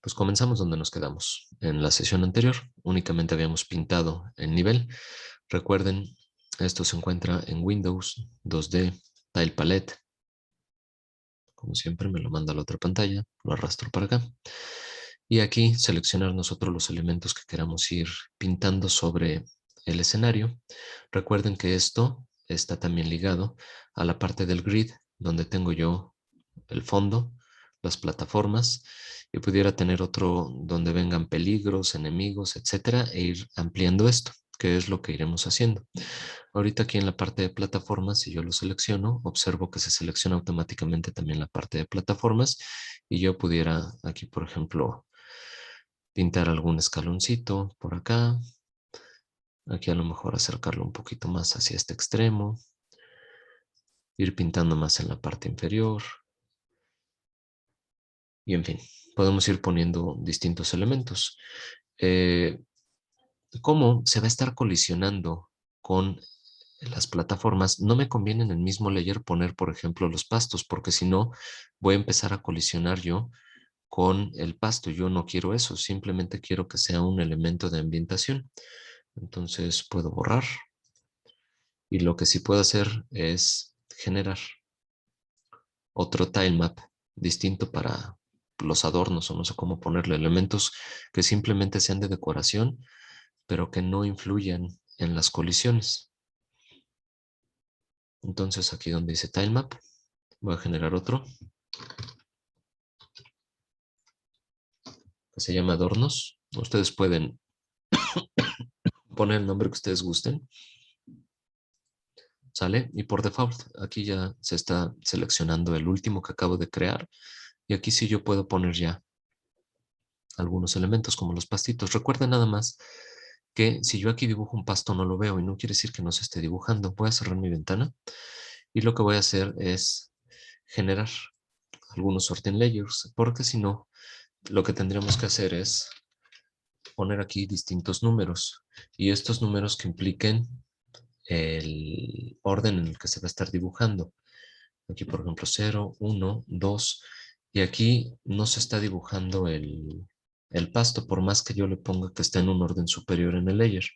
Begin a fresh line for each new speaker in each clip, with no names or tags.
Pues comenzamos donde nos quedamos. En la sesión anterior únicamente habíamos pintado el nivel. Recuerden, esto se encuentra en Windows 2D, Tile Palette. Como siempre me lo manda a la otra pantalla, lo arrastro para acá. Y aquí seleccionar nosotros los elementos que queramos ir pintando sobre el escenario. Recuerden que esto está también ligado a la parte del grid, donde tengo yo el fondo, las plataformas, y pudiera tener otro donde vengan peligros, enemigos, etcétera, e ir ampliando esto, que es lo que iremos haciendo. Ahorita aquí en la parte de plataformas, si yo lo selecciono, observo que se selecciona automáticamente también la parte de plataformas y yo pudiera aquí, por ejemplo, pintar algún escaloncito por acá. Aquí a lo mejor acercarlo un poquito más hacia este extremo. Ir pintando más en la parte inferior. Y en fin, podemos ir poniendo distintos elementos. ¿Cómo se va a estar colisionando con las plataformas? No me conviene en el mismo layer poner, por ejemplo, los pastos, porque si no, voy a empezar a colisionar yo con el pasto. Yo no quiero eso, simplemente quiero que sea un elemento de ambientación. Entonces puedo borrar. Y lo que sí puedo hacer es generar otro tilemap distinto para los adornos o no sé cómo ponerle elementos que simplemente sean de decoración, pero que no influyan en las colisiones. Entonces aquí donde dice tilemap, voy a generar otro que se llama adornos. Ustedes pueden poner el nombre que ustedes gusten, ¿sale? Y por default aquí ya se está seleccionando el último que acabo de crear y aquí sí yo puedo poner ya algunos elementos como los pastitos. Recuerden nada más que si yo aquí dibujo un pasto no lo veo y no quiere decir que no se esté dibujando. Voy a cerrar mi ventana y lo que voy a hacer es generar algunos sorting layers, porque si no, lo que tendríamos que hacer es poner aquí distintos números y estos números que impliquen el orden en el que se va a estar dibujando. Aquí, por ejemplo, 0, 1, 2, y aquí no se está dibujando el pasto, por más que yo le ponga que está en un orden superior en el layer.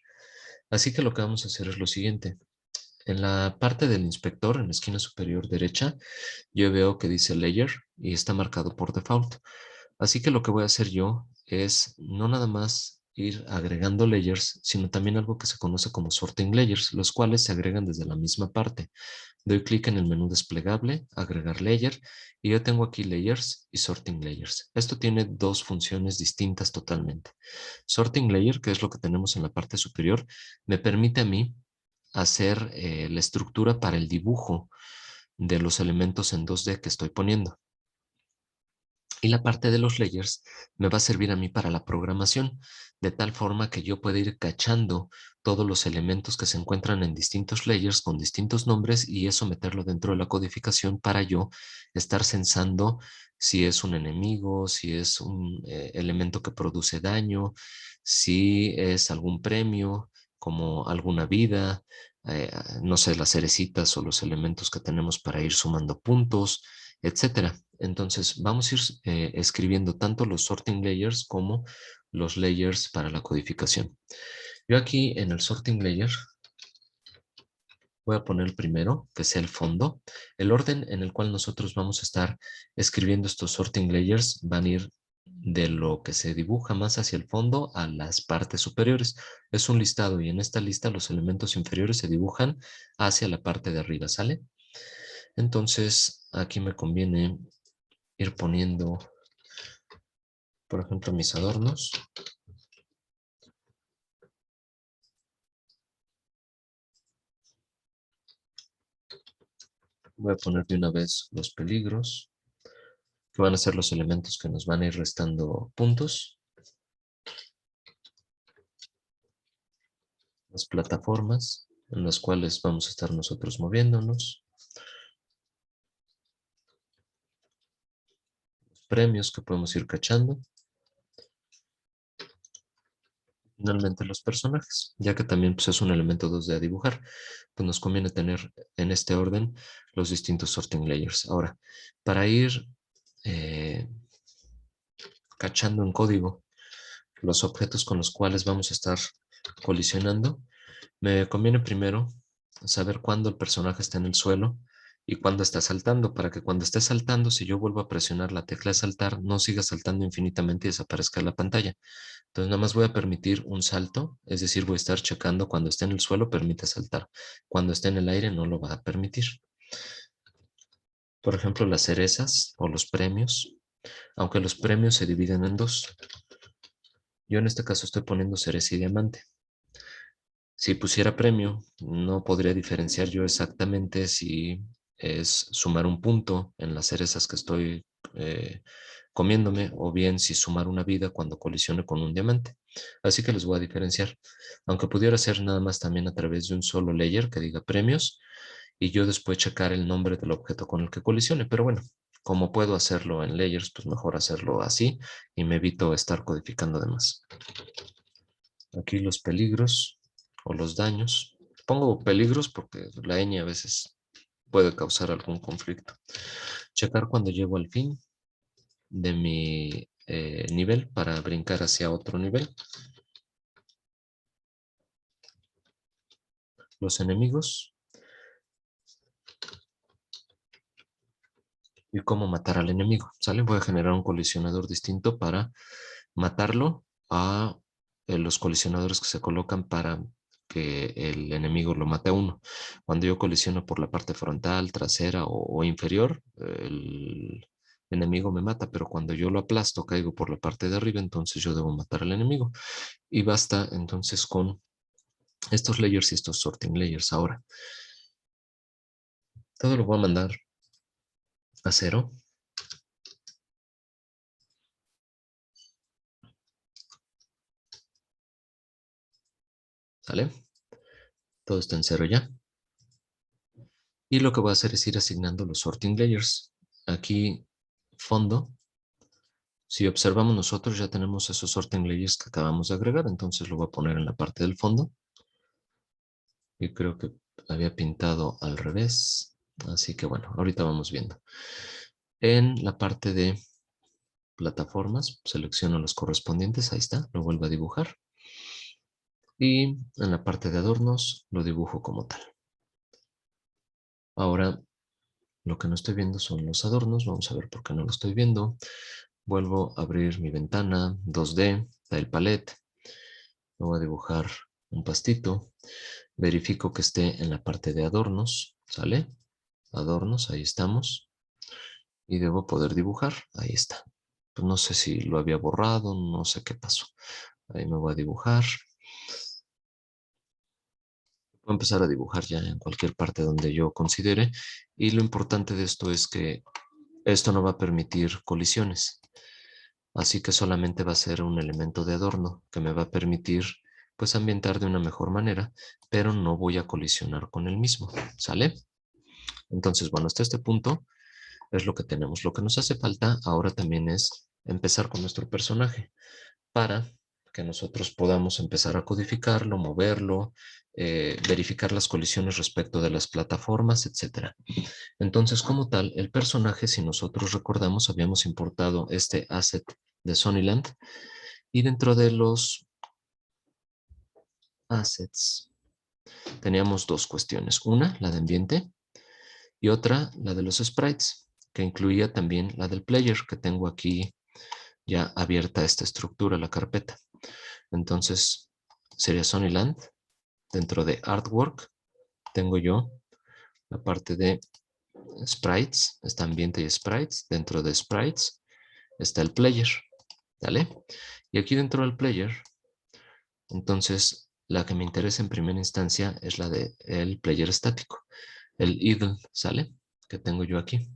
Así que lo que vamos a hacer es lo siguiente. En la parte del inspector, en la esquina superior derecha, yo veo que dice layer y está marcado por default. Así que lo que voy a hacer yo es no nada más ir agregando layers, sino también algo que se conoce como sorting layers, los cuales se agregan desde la misma parte. Doy clic en el menú desplegable, agregar layer, y yo tengo aquí layers y sorting layers. Esto tiene dos funciones distintas totalmente. Sorting layer, que es lo que tenemos en la parte superior, me permite a mí hacer la estructura para el dibujo de los elementos en 2D que estoy poniendo. Y la parte de los layers me va a servir a mí para la programación, de tal forma que yo pueda ir cachando todos los elementos que se encuentran en distintos layers con distintos nombres y eso meterlo dentro de la codificación para yo estar censando si es un enemigo, si es un elemento que produce daño, si es algún premio, como alguna vida, no sé, las cerecitas o los elementos que tenemos para ir sumando puntos, etcétera. Entonces vamos a ir escribiendo tanto los sorting layers como los layers para la codificación. Yo aquí en el sorting layer voy a poner el primero, que sea el fondo. El orden en el cual nosotros vamos a estar escribiendo estos sorting layers van a ir de lo que se dibuja más hacia el fondo a las partes superiores. Es un listado y en esta lista los elementos inferiores se dibujan hacia la parte de arriba, ¿sale? Entonces aquí me conviene ir poniendo, por ejemplo, mis adornos. Voy a poner de una vez los peligros, que van a ser los elementos que nos van a ir restando puntos. Las plataformas en las cuales vamos a estar nosotros moviéndonos. Los premios que podemos ir cachando. Finalmente los personajes, ya que también pues, es un elemento 2D a dibujar, pues nos conviene tener en este orden los distintos sorting layers. Ahora, para ir tachando en código los objetos con los cuales vamos a estar colisionando, me conviene primero saber cuándo el personaje está en el suelo y cuándo está saltando, para que cuando esté saltando, si yo vuelvo a presionar la tecla de saltar, no siga saltando infinitamente y desaparezca de la pantalla. Entonces nada más voy a permitir un salto, es decir, voy a estar checando cuando esté en el suelo, permite saltar. Cuando esté en el aire no lo va a permitir. Por ejemplo, las cerezas o los premios, aunque los premios se dividen en dos. Yo en este caso estoy poniendo cereza y diamante. Si pusiera premio, no podría diferenciar yo exactamente si es sumar un punto en las cerezas que estoy comiéndome o bien si sumar una vida cuando colisione con un diamante. Así que les voy a diferenciar. Aunque pudiera ser nada más también a través de un solo layer que diga premios y yo después checar el nombre del objeto con el que colisione. Pero bueno, como puedo hacerlo en layers, pues mejor hacerlo así y me evito estar codificando de más. Aquí los peligros o los daños. Pongo peligros porque la ñ a veces puede causar algún conflicto. Checar cuando llego al fin de mi nivel para brincar hacia otro nivel. Los enemigos y cómo matar al enemigo. ¿Sale? Voy a generar un colisionador distinto para matarlo a los colisionadores que se colocan para que el enemigo lo mate a uno. Cuando yo colisiono por la parte frontal, trasera o inferior, el enemigo me mata, pero cuando yo lo aplasto, caigo por la parte de arriba, entonces yo debo matar al enemigo. Y basta entonces con estos layers y estos sorting layers. Ahora, todo lo voy a mandar a cero. ¿Sale? Todo está en cero ya. Y lo que voy a hacer es ir asignando los sorting layers. Aquí, fondo. Si observamos nosotros ya tenemos esos sorting layers que acabamos de agregar, entonces lo voy a poner en la parte del fondo. Y creo que había pintado al revés. Así que bueno, ahorita vamos viendo. En la parte de plataformas, selecciono los correspondientes, ahí está, lo vuelvo a dibujar. Y en la parte de adornos lo dibujo como tal. Ahora lo que no estoy viendo son los adornos. Vamos a ver por qué no lo estoy viendo. Vuelvo a abrir mi ventana 2D, Tile Palette. Voy a dibujar un pastito. Verifico que esté en la parte de adornos. ¿Sale? Adornos, ahí estamos. Y debo poder dibujar. Ahí está. Pues no sé si lo había borrado, no sé qué pasó. Ahí me voy a dibujar. Voy a empezar a dibujar ya en cualquier parte donde yo considere. Y lo importante de esto es que esto no va a permitir colisiones. Así que solamente va a ser un elemento de adorno que me va a permitir pues ambientar de una mejor manera, pero no voy a colisionar con el mismo. ¿Sale? Entonces, bueno, hasta este punto es lo que tenemos. Lo que nos hace falta ahora también es empezar con nuestro personaje para que nosotros podamos empezar a codificarlo, moverlo, verificar las colisiones respecto de las plataformas, etcétera. Entonces, como tal, el personaje, si nosotros recordamos, habíamos importado este asset de Sonyland y dentro de los assets teníamos dos cuestiones. Una, la de ambiente y otra, la de los sprites, que incluía también la del player, que tengo aquí ya abierta esta estructura, la carpeta. Entonces, sería Sonyland. Dentro de artwork tengo yo la parte de sprites, está ambiente y sprites. Dentro de sprites está el player, ¿vale? Y aquí dentro del player, entonces la que me interesa en primera instancia es la de el player estático, el idle, ¿sale? Que tengo yo aquí.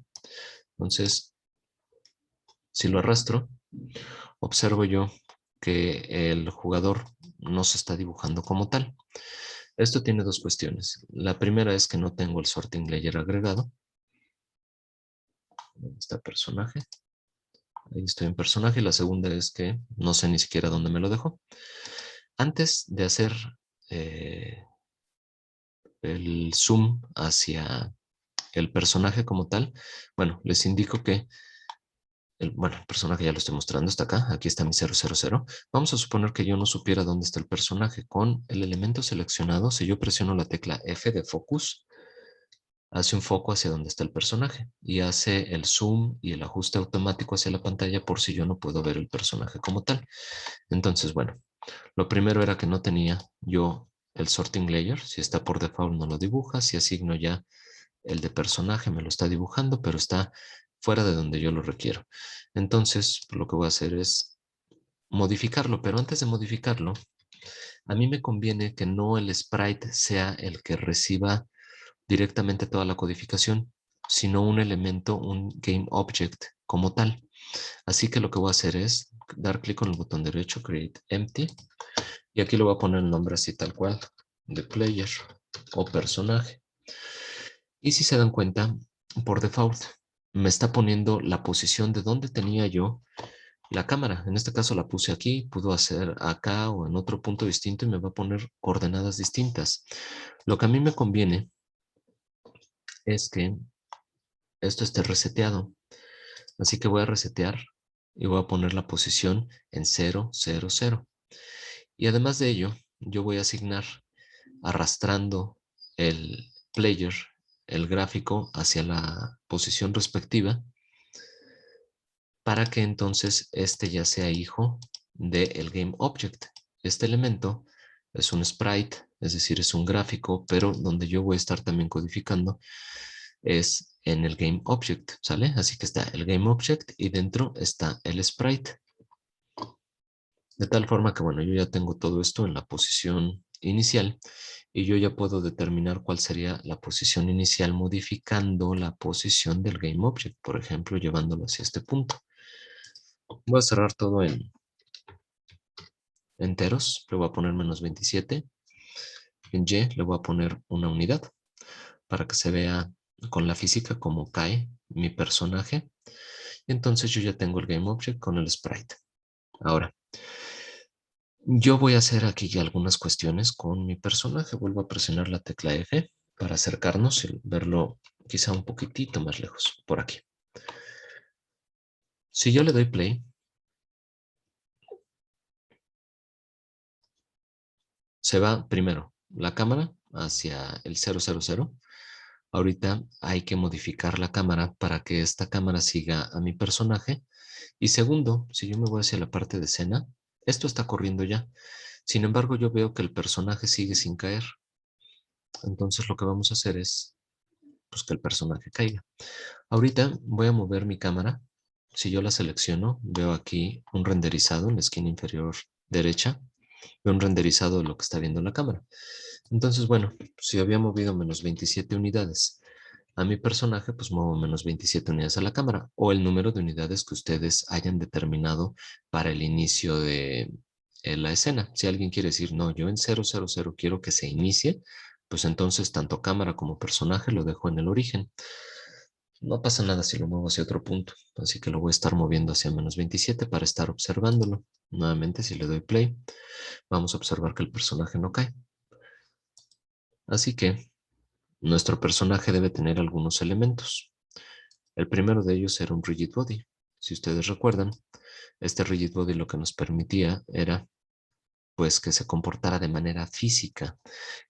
Entonces, si lo arrastro, observo yo que el jugador no se está dibujando como tal. Esto tiene dos cuestiones. La primera es que no tengo el sorting layer agregado. ¿Dónde está personaje? Ahí estoy en personaje. La segunda es que no sé ni siquiera dónde me lo dejo. Antes de hacer eh, el zoom hacia el personaje como tal, bueno, les indico que Bueno, el personaje ya lo estoy mostrando, está acá, aquí está mi 000. Vamos a suponer que yo no supiera dónde está el personaje. Con el elemento seleccionado, si yo presiono la tecla F de Focus, hace un foco hacia donde está el personaje y hace el zoom y el ajuste automático hacia la pantalla por si yo no puedo ver el personaje como tal. Entonces, bueno, lo primero era que no tenía yo el sorting layer. Si está por default no lo dibuja. Si asigno ya el de personaje me lo está dibujando, pero está fuera de donde yo lo requiero. Entonces, lo que voy a hacer es modificarlo, pero antes de modificarlo, a mí me conviene que no el sprite sea el que reciba directamente toda la codificación, sino un elemento, un game object como tal. Así que lo que voy a hacer es dar clic con el botón derecho, Create Empty, y aquí le voy a poner el nombre así tal cual, de player o personaje. Y si se dan cuenta, por default me está poniendo la posición de donde tenía yo la cámara. En este caso la puse aquí, pudo hacer acá o en otro punto distinto y me va a poner coordenadas distintas. Lo que a mí me conviene es que esto esté reseteado. Así que voy a resetear y voy a poner la posición en 0, 0, 0. Y además de ello, yo voy a asignar arrastrando el player, el gráfico hacia la posición respectiva para que entonces este ya sea hijo del game object. Este elemento es un sprite, es decir, es un gráfico, pero donde yo voy a estar también codificando es en el game object, ¿sale? Así que está el game object y dentro está el sprite. De tal forma que, bueno, yo ya tengo todo esto en la posición inicial y yo ya puedo determinar cuál sería la posición inicial modificando la posición del game object, por ejemplo, llevándolo hacia este punto. Voy a cerrar todo en enteros, le voy a poner menos 27. En Y le voy a poner una unidad para que se vea con la física cómo cae mi personaje. Entonces yo ya tengo el game object con el sprite. Ahora, yo voy a hacer aquí ya algunas cuestiones con mi personaje. Vuelvo a presionar la tecla F para acercarnos y verlo quizá un poquitito más lejos, por aquí. Si yo le doy play, se va primero la cámara hacia el 000. Ahorita hay que modificar la cámara para que esta cámara siga a mi personaje. Y segundo, si yo me voy hacia la parte de escena, esto está corriendo ya. Sin embargo, yo veo que el personaje sigue sin caer. Entonces lo que vamos a hacer es pues, que el personaje caiga. Ahorita voy a mover mi cámara. Si yo la selecciono, veo aquí un renderizado en la esquina inferior derecha. Veo un renderizado de lo que está viendo la cámara. Entonces, bueno, si había movido menos 27 unidades a mi personaje, pues muevo menos 27 unidades a la cámara o el número de unidades que ustedes hayan determinado para el inicio de la escena. Si alguien quiere decir, no, yo en 000 quiero que se inicie, pues entonces tanto cámara como personaje lo dejo en el origen. No pasa nada si lo muevo hacia otro punto, así que lo voy a estar moviendo hacia menos 27 para estar observándolo. Nuevamente, si le doy play, vamos a observar que el personaje no cae. Así que nuestro personaje debe tener algunos elementos. El primero de ellos era un rigid body. Si ustedes recuerdan, este rigid body lo que nos permitía era pues que se comportara de manera física.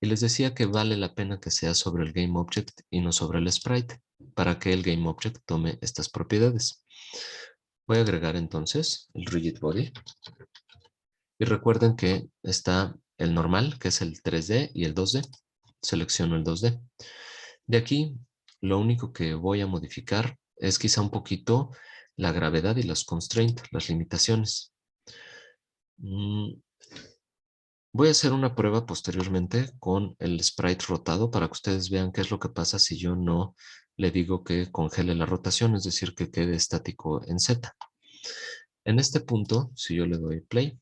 Y les decía que vale la pena que sea sobre el game object y no sobre el sprite, para que el game object tome estas propiedades. Voy a agregar entonces el rigid body. Y recuerden que está el normal, que es el 3D y el 2D. Selecciono el 2D. De aquí, lo único que voy a modificar es quizá un poquito la gravedad y las constraints, las limitaciones. Voy a hacer una prueba posteriormente con el sprite rotado para que ustedes vean qué es lo que pasa si yo no le digo que congele la rotación, es decir, que quede estático en Z. En este punto, si yo le doy play,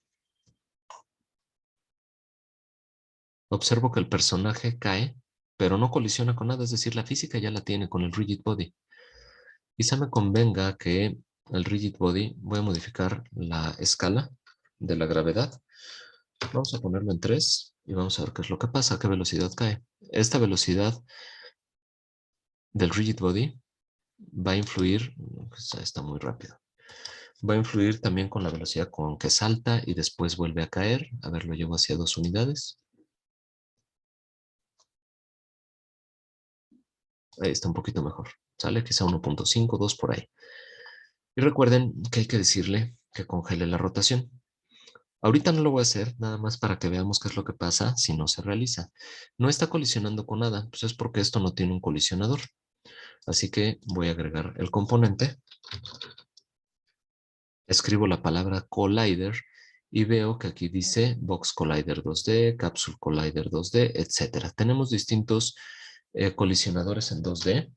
observo que el personaje cae, pero no colisiona con nada, es decir, la física ya la tiene con el rigid body. Quizá me convenga que el rigid body, voy a modificar la escala de la gravedad. Vamos a ponerlo en 3 y vamos a ver qué es lo que pasa, a qué velocidad cae. Esta velocidad del rigid body va a influir, pues, está muy rápido. Va a influir también con la velocidad con que salta y después vuelve a caer. A ver, lo llevo hacia 2 unidades. Ahí está un poquito mejor. ¿Sale? Quizá 1.5, 2 por ahí. Y recuerden que hay que decirle que congele la rotación. Ahorita no lo voy a hacer, nada más para que veamos qué es lo que pasa si no se realiza. No está colisionando con nada, pues es porque esto no tiene un colisionador. Así que voy a agregar el componente. Escribo la palabra collider y veo que aquí dice Box Collider 2D, Capsule Collider 2D, etc. Tenemos distintos colisionadores en 2D.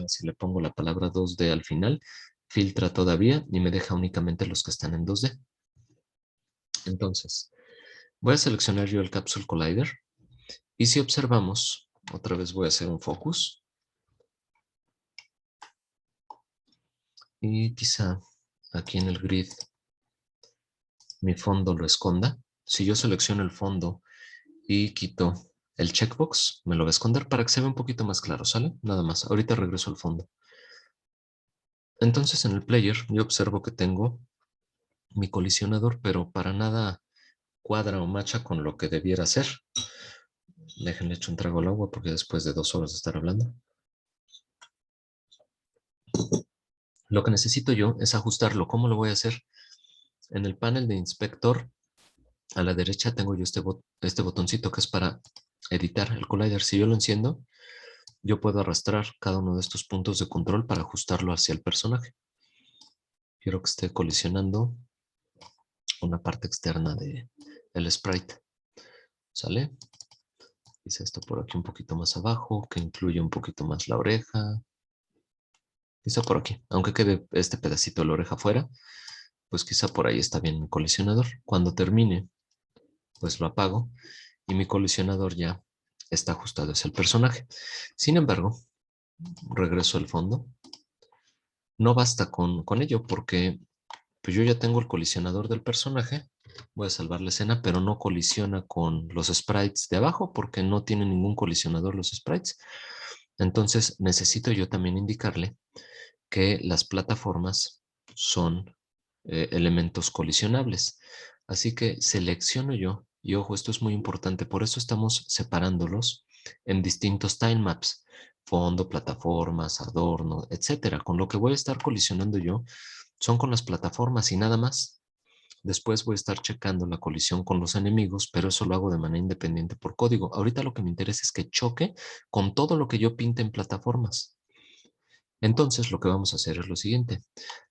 Si le pongo la palabra 2D al final, filtra todavía y me deja únicamente los que están en 2D. Entonces, voy a seleccionar yo el Capsule Collider y si observamos, otra vez voy a hacer un focus y quizá aquí en el grid mi fondo lo esconda. Si yo selecciono el fondo y quito el checkbox, me lo va a esconder para que se vea un poquito más claro, ¿sale? Nada más. Ahorita regreso al fondo. Entonces en el player yo observo que tengo mi colisionador, pero para nada cuadra o macha con lo que debiera ser. Déjenle echar un trago al agua porque después de 2 horas de estar hablando. Lo que necesito yo es ajustarlo. ¿Cómo lo voy a hacer? En el panel de inspector, a la derecha tengo yo este botoncito que es para editar el collider. Si yo lo enciendo, yo puedo arrastrar cada uno de estos puntos de control para ajustarlo hacia el personaje. Quiero que esté colisionando una parte externa del sprite. ¿Sale? Hice esto por aquí un poquito más abajo, que incluye un poquito más la oreja. Quizá por aquí. Aunque quede este pedacito de la oreja fuera, pues quizá por ahí está bien mi colisionador. Cuando termine, pues lo apago y mi colisionador ya está ajustado hacia el personaje. Sin embargo, regreso al fondo. No basta con ello porque pues yo ya tengo el colisionador del personaje. Voy a salvar la escena, pero no colisiona con los sprites de abajo porque no tiene ningún colisionador los sprites. Entonces necesito yo también indicarle que las plataformas son elementos colisionables. Así que selecciono yo, y ojo, esto es muy importante, por eso estamos separándolos en distintos time maps, fondo, plataformas, adorno, etcétera. Con lo que voy a estar colisionando yo son con las plataformas y nada más. Después voy a estar checando la colisión con los enemigos, pero eso lo hago de manera independiente por código. Ahorita lo que me interesa es que choque con todo lo que yo pinte en plataformas. Entonces, lo que vamos a hacer es lo siguiente.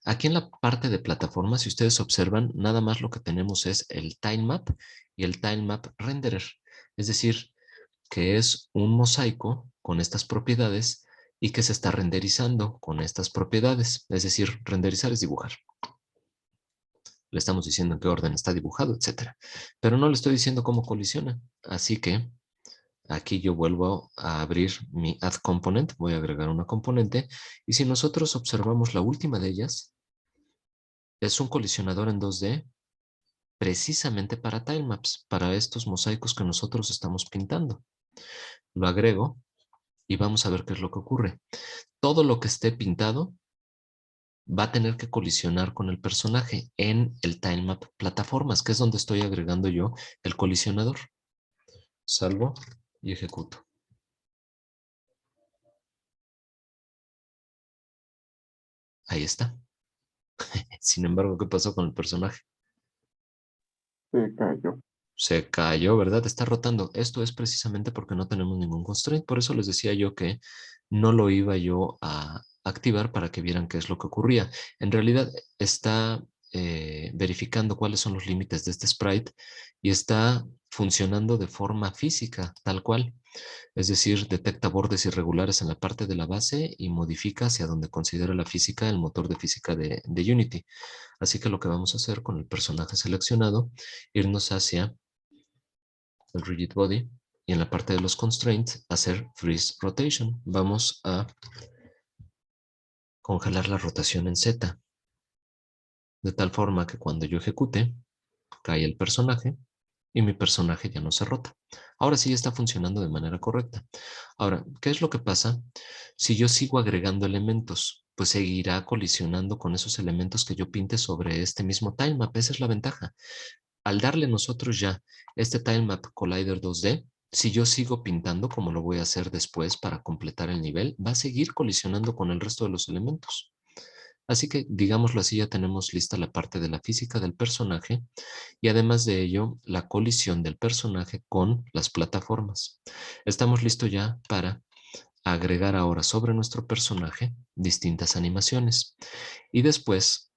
Aquí en la parte de plataforma, si ustedes observan, nada más lo que tenemos es el tilemap y el tilemap renderer. Es decir, que es un mosaico con estas propiedades y que se está renderizando con estas propiedades. Es decir, renderizar es dibujar. Le estamos diciendo en qué orden está dibujado, etcétera. Pero no le estoy diciendo cómo colisiona. Así que aquí yo vuelvo a abrir mi add component, voy a agregar una componente y si nosotros observamos la última de ellas, es un colisionador en 2D precisamente para tilemaps, para estos mosaicos que nosotros estamos pintando. Lo agrego y vamos a ver qué es lo que ocurre. Todo lo que esté pintado va a tener que colisionar con el personaje en el tilemap plataformas, que es donde estoy agregando yo el colisionador. Salvo y ejecuto. Ahí está. Sin embargo, ¿qué pasó con el personaje?
Se cayó.
Se cayó, ¿verdad? Está rotando. Esto es precisamente porque no tenemos ningún constraint. Por eso les decía yo que no lo iba yo a activar para que vieran qué es lo que ocurría. En realidad está verificando cuáles son los límites de este sprite y está funcionando de forma física, tal cual. Es decir, detecta bordes irregulares en la parte de la base y modifica hacia donde considera la física el motor de física de Unity. Así que lo que vamos a hacer con el personaje seleccionado, irnos hacia el rigid body y en la parte de los constraints hacer freeze rotation. Vamos a congelar la rotación en Z, de tal forma que cuando yo ejecute, cae el personaje y mi personaje ya no se rota. Ahora sí está funcionando de manera correcta. Ahora, ¿qué es lo que pasa si yo sigo agregando elementos? pues seguirá colisionando con esos elementos que yo pinte sobre este mismo tilemap. Esa es la ventaja. Al darle nosotros ya este tilemap collider 2D, si yo sigo pintando, como lo voy a hacer después para completar el nivel, va a seguir colisionando con el resto de los elementos. Así que, digámoslo así, ya tenemos lista la parte de la física del personaje y además de ello, la colisión del personaje con las plataformas. Estamos listos ya para agregar ahora sobre nuestro personaje distintas animaciones y después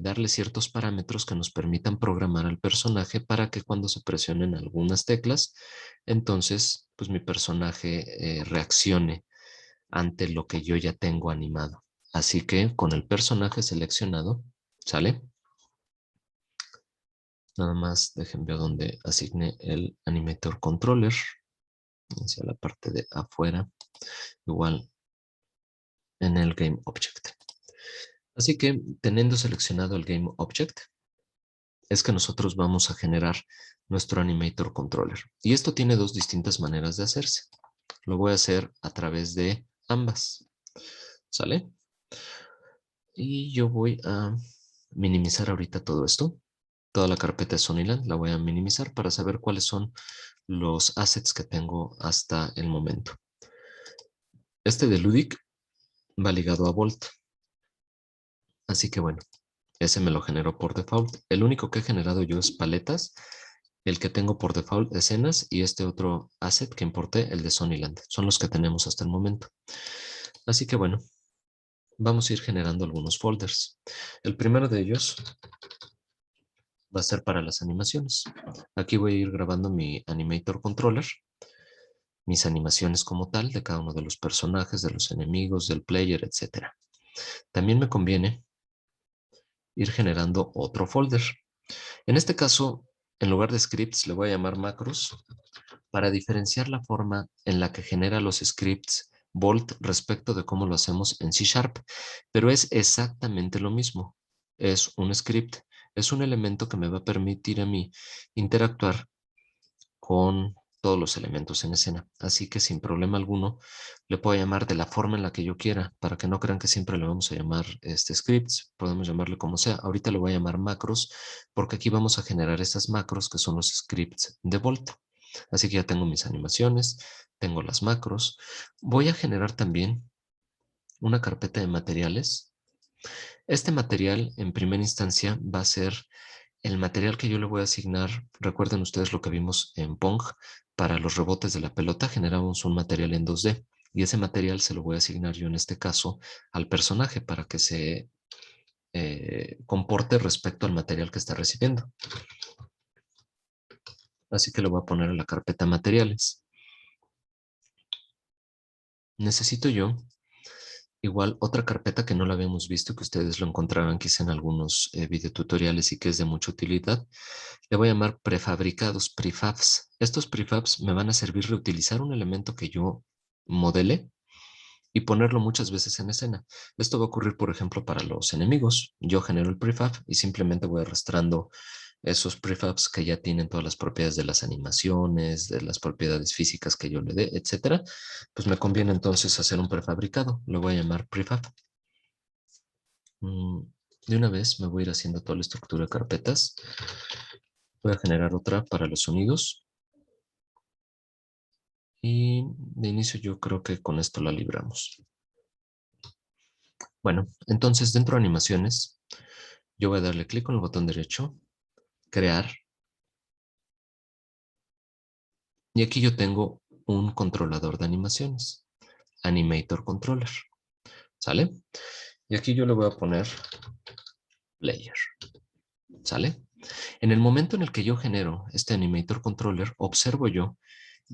darle ciertos parámetros que nos permitan programar al personaje para que cuando se presionen algunas teclas, entonces pues mi personaje reaccione ante lo que yo ya tengo animado. Así que con el personaje seleccionado, ¿sale? Nada más dejen ver dónde asigne el Animator Controller, hacia la parte de afuera, igual en el Game Object. Así que teniendo seleccionado el Game Object, es que nosotros vamos a generar nuestro Animator Controller. Y esto tiene dos distintas maneras de hacerse. Lo voy a hacer a través de ambas. ¿Sale? Y yo voy a minimizar ahorita todo esto. Toda la carpeta de Sonyland la voy a minimizar para saber cuáles son los assets que tengo hasta el momento. Este de Ludic va ligado a Volt. Así que bueno, ese me lo generó por default. El único que he generado yo es paletas. El que tengo por default escenas y este otro asset que importé, el de Sonyland. Son los que tenemos hasta el momento. Así que bueno, vamos a ir generando algunos folders. El primero de ellos va a ser para las animaciones. Aquí voy a ir grabando mi Animator Controller, mis animaciones como tal de cada uno de los personajes, de los enemigos, del player, etc. También me conviene ir generando otro folder. En este caso, en lugar de scripts, le voy a llamar macros para diferenciar la forma en la que genera los scripts Bolt respecto de cómo lo hacemos en C#, pero es exactamente lo mismo. Es un script, es un elemento que me va a permitir a mí interactuar con todos los elementos en escena. Así que sin problema alguno le puedo llamar de la forma en la que yo quiera, para que no crean que siempre le vamos a llamar scripts, podemos llamarle como sea. Ahorita le voy a llamar macros, porque aquí vamos a generar estas macros que son los scripts de Volt. Así que ya tengo mis animaciones, tengo las macros. Voy a generar también una carpeta de materiales. Este material en primera instancia va a ser el material que yo le voy a asignar. Recuerden ustedes lo que vimos en Pong. Para los rebotes de la pelota generamos un material en 2D y ese material se lo voy a asignar yo en este caso al personaje para que se comporte respecto al material que está recibiendo. Así que lo voy a poner en la carpeta materiales. Necesito yo igual otra carpeta que no la habíamos visto, que ustedes lo encontrarán quizá en algunos videotutoriales y que es de mucha utilidad. Le voy a llamar prefabricados, prefabs. Estos prefabs me van a servir reutilizar un elemento que yo modele y ponerlo muchas veces en escena. Esto va a ocurrir, por ejemplo, para los enemigos. Yo genero el prefab y simplemente voy arrastrando esos prefabs que ya tienen todas las propiedades de las animaciones, de las propiedades físicas que yo le dé, etcétera. Pues me conviene entonces hacer un prefabricado. Lo voy a llamar prefab. De una vez me voy a ir haciendo toda la estructura de carpetas. Voy a generar otra para los sonidos. Y de inicio yo creo que con esto la libramos. Bueno, entonces dentro de animaciones, yo voy a darle clic con el botón derecho, crear. Y aquí yo tengo un controlador de animaciones, Animator Controller. ¿Sale? Y aquí yo le voy a poner Player. ¿Sale? En el momento en el que yo genero este Animator Controller, observo yo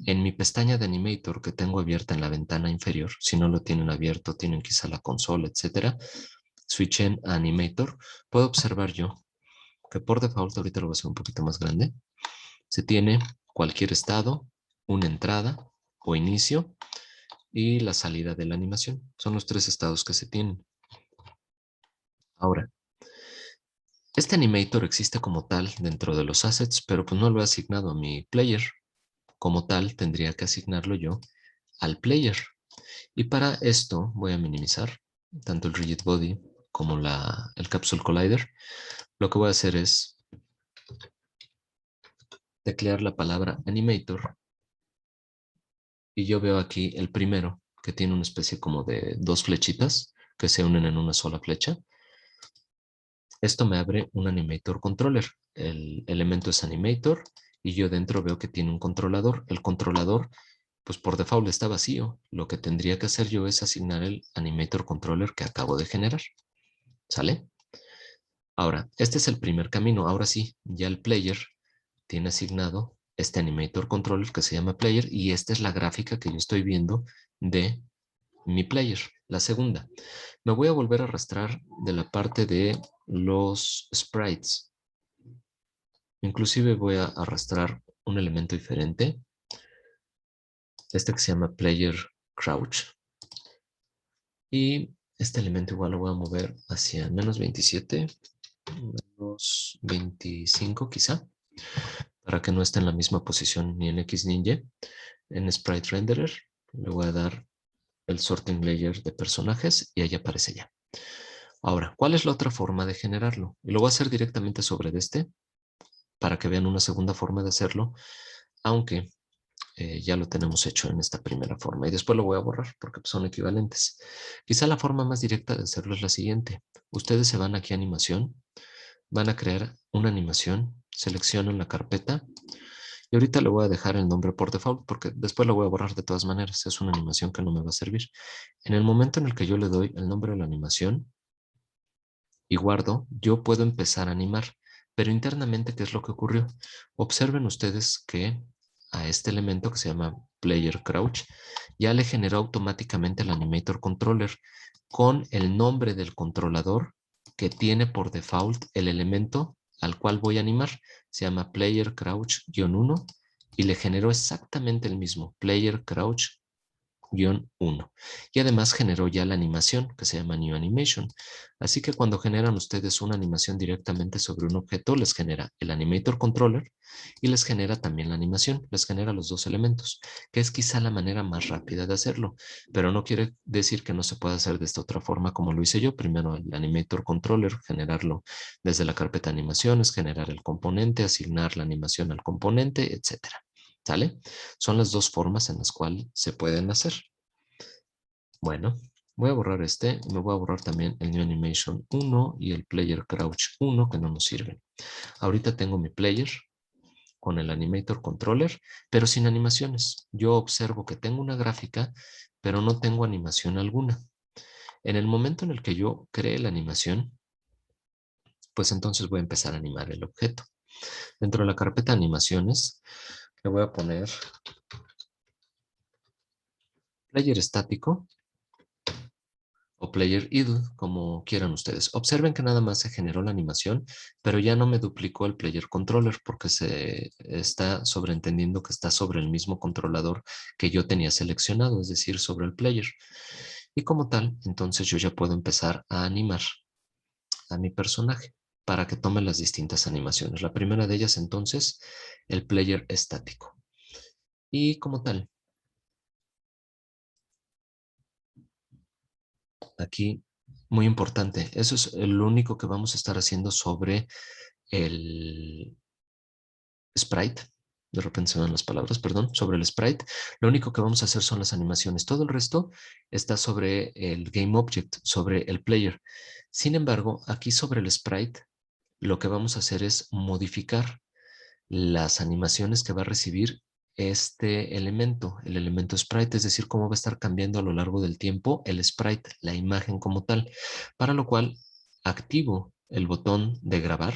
en mi pestaña de Animator que tengo abierta en la ventana inferior, si no lo tienen abierto, tienen quizá la consola, etcétera, switchen a Animator, puedo observar yo que por default, ahorita lo voy a hacer un poquito más grande, se tiene cualquier estado, una entrada o inicio y la salida de la animación. Son los tres estados que se tienen. Ahora, este Animator existe como tal dentro de los assets, pero pues no lo he asignado a mi player. Como tal, tendría que asignarlo yo al player. Y para esto voy a minimizar tanto el rigid body como el capsule collider, lo que voy a hacer es teclear la palabra animator y yo veo aquí el primero que tiene una especie como de dos flechitas que se unen en una sola flecha. Esto me abre un animator controller. El elemento es animator y yo dentro veo que tiene un controlador. El controlador, pues por default está vacío. Lo que tendría que hacer yo es asignar el animator controller que acabo de generar. ¿Sale? Ahora, este es el primer camino. Ahora sí, ya el player tiene asignado este animator controller que se llama player y esta es la gráfica que yo estoy viendo de mi player. La segunda, me voy a volver a arrastrar de la parte de los sprites. Inclusive voy a arrastrar un elemento diferente, este que se llama player crouch. Y este elemento igual lo voy a mover hacia menos 27, menos 25 quizá, para que no esté en la misma posición ni en X ni en Y. En Sprite Renderer le voy a dar el sorting layer de personajes y ahí aparece ya. Ahora, ¿cuál es la otra forma de generarlo? Y lo voy a hacer directamente sobre este para que vean una segunda forma de hacerlo, aunque ya lo tenemos hecho en esta primera forma. Y después lo voy a borrar porque son equivalentes. Quizá la forma más directa de hacerlo es la siguiente. Ustedes se van aquí a animación, van a crear una animación, seleccionan la carpeta y ahorita le voy a dejar el nombre por default porque después lo voy a borrar de todas maneras. Es una animación que no me va a servir. En el momento en el que yo le doy el nombre de la animación y guardo, yo puedo empezar a animar. Pero internamente, ¿qué es lo que ocurrió? Observen ustedes que a este elemento que se llama Player Crouch ya le generó automáticamente el Animator Controller con el nombre del controlador que tiene por default el elemento al cual voy a animar. Se llama Player Crouch-1 y le generó exactamente el mismo, Player Crouch -1. Y además generó ya la animación que se llama New Animation. Así que cuando generan ustedes una animación directamente sobre un objeto, les genera el Animator Controller y les genera también la animación, les genera los dos elementos, que es quizá la manera más rápida de hacerlo, pero no quiere decir que no se pueda hacer de esta otra forma como lo hice yo. Primero el Animator Controller, generarlo desde la carpeta animaciones, generar el componente, asignar la animación al componente, etcétera. ¿Sale? Son las dos formas en las cuales se pueden hacer. Bueno, voy a borrar este. Me voy a borrar también el New Animation 1 y el Player Crouch 1 que no nos sirven. Ahorita tengo mi player con el Animator Controller, pero sin animaciones. Yo observo que tengo una gráfica, pero no tengo animación alguna. En el momento en el que yo cree la animación, pues entonces voy a empezar a animar el objeto. Dentro de la carpeta de animaciones, le voy a poner player estático o player idle, como quieran ustedes. Observen que nada más se generó la animación, pero ya no me duplicó el player controller porque se está sobreentendiendo que está sobre el mismo controlador que yo tenía seleccionado, es decir, sobre el player. Y como tal, entonces yo ya puedo empezar a animar a mi personaje para que tome las distintas animaciones. La primera de ellas, entonces, el player estático. Y como tal, aquí, muy importante, eso es lo único que vamos a estar haciendo sobre el sprite. De repente se van las palabras, perdón, sobre el sprite. Lo único que vamos a hacer son las animaciones. Todo el resto está sobre el game object, sobre el player. Sin embargo, aquí sobre el sprite, lo que vamos a hacer es modificar las animaciones que va a recibir este elemento, el elemento sprite, es decir, cómo va a estar cambiando a lo largo del tiempo el sprite, la imagen como tal, para lo cual activo el botón de grabar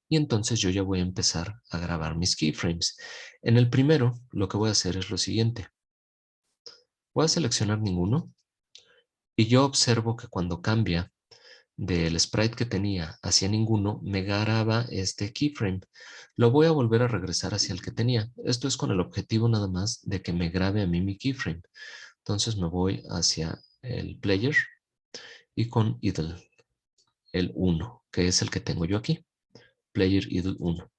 y entonces yo ya voy a empezar a grabar mis keyframes. En el primero, lo que voy a hacer es lo siguiente. Voy a seleccionar ninguno y yo observo que cuando cambia del sprite que tenía hacia ninguno, me graba este keyframe. Lo voy a volver a regresar hacia el que tenía. Esto es con el objetivo nada más de que me grabe a mí mi keyframe. Entonces me voy hacia el player y con idle, el 1, que es el que tengo yo aquí. Player idle 1.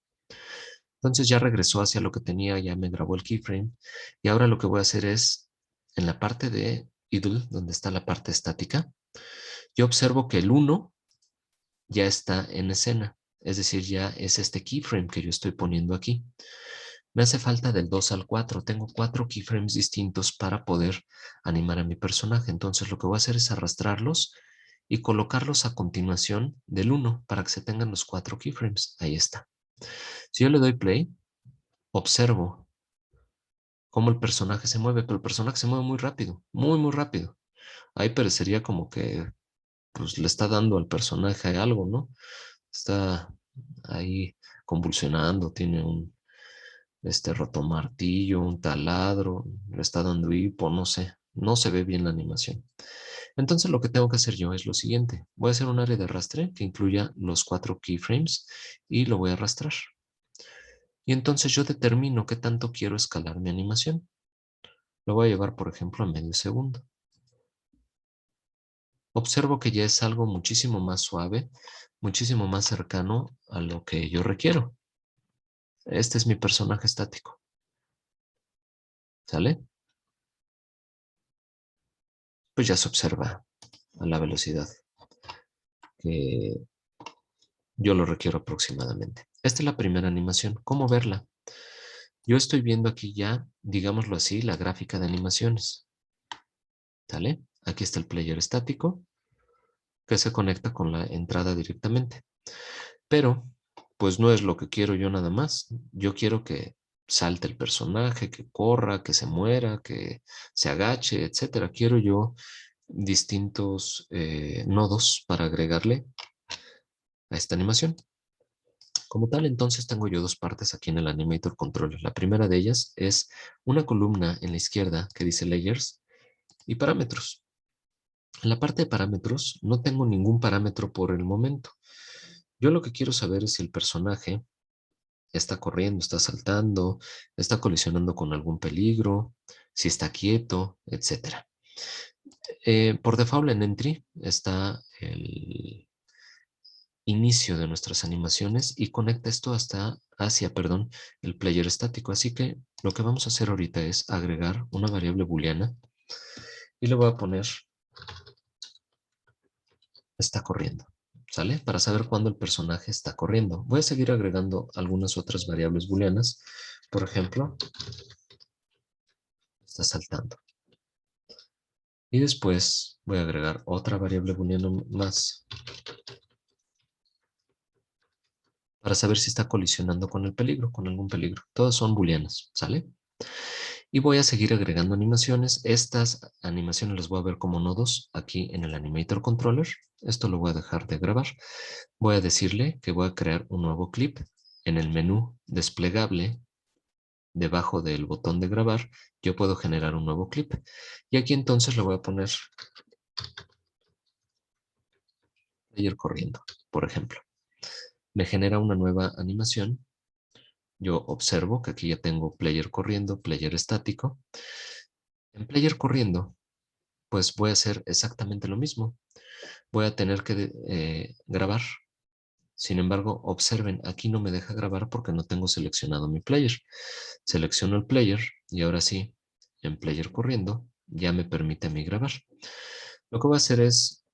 Entonces ya regresó hacia lo que tenía, ya me grabó el keyframe. Y ahora lo que voy a hacer es, en la parte de idle, donde está la parte estática, yo observo que el 1 ya está en escena. Es decir, ya es este keyframe que yo estoy poniendo aquí. Me hace falta del 2 al 4. Tengo 4 keyframes distintos para poder animar a mi personaje. Entonces lo que voy a hacer es arrastrarlos y colocarlos a continuación del 1 para que se tengan los 4 keyframes. Ahí está. Si yo le doy play, observo cómo el personaje se mueve, pero el personaje se mueve muy rápido, muy, muy rápido. Ahí parecería como que pues, le está dando al personaje algo, ¿no? Está ahí convulsionando, tiene un rotomartillo, un taladro, le está dando hipo, no sé, no se ve bien la animación. Entonces lo que tengo que hacer yo es lo siguiente. Voy a hacer un área de arrastre que incluya los 4 keyframes y lo voy a arrastrar. Y entonces yo determino qué tanto quiero escalar mi animación. Lo voy a llevar, por ejemplo, a medio segundo. Observo que ya es algo muchísimo más suave, muchísimo más cercano a lo que yo requiero. Este es mi personaje estático. ¿Sale? Pues ya se observa a la velocidad que yo lo requiero aproximadamente. Esta es la primera animación. ¿Cómo verla? Yo estoy viendo aquí ya, digámoslo así, la gráfica de animaciones. ¿Sale? Aquí está el player estático que se conecta con la entrada directamente. Pero, pues no es lo que quiero yo nada más. Yo quiero que salte el personaje, que corra, que se muera, que se agache, etcétera. Quiero yo distintos nodos para agregarle a esta animación. Como tal, entonces tengo yo dos partes aquí en el Animator Controller. La primera de ellas es una columna en la izquierda que dice Layers y Parámetros. En la parte de parámetros no tengo ningún parámetro por el momento. Yo lo que quiero saber es si el personaje está corriendo, está saltando, está colisionando con algún peligro, si está quieto, etc. Por default en Entry está el inicio de nuestras animaciones y conecta esto hacia, el player estático. Así que lo que vamos a hacer ahorita es agregar una variable booleana y le voy a poner está corriendo, ¿sale? Para saber cuándo el personaje está corriendo. Voy a seguir agregando algunas otras variables booleanas. Por ejemplo, está saltando. Y después voy a agregar otra variable booleana más para saber si está colisionando con el peligro, con algún peligro. Todas son booleanas, ¿sale? Y voy a seguir agregando animaciones. Estas animaciones las voy a ver como nodos aquí en el Animator Controller. Esto lo voy a dejar de grabar. Voy a decirle que voy a crear un nuevo clip en el menú desplegable. Debajo del botón de grabar, yo puedo generar un nuevo clip. Y aquí entonces le voy a poner player corriendo, por ejemplo. Me genera una nueva animación. Yo observo que aquí ya tengo player corriendo, player estático. En player corriendo, pues voy a hacer exactamente lo mismo. Voy a tener que grabar. Sin embargo, observen, aquí no me deja grabar porque no tengo seleccionado mi player. Selecciono el player y ahora sí, en player corriendo, ya me permite a mí grabar. Lo que voy a hacer es,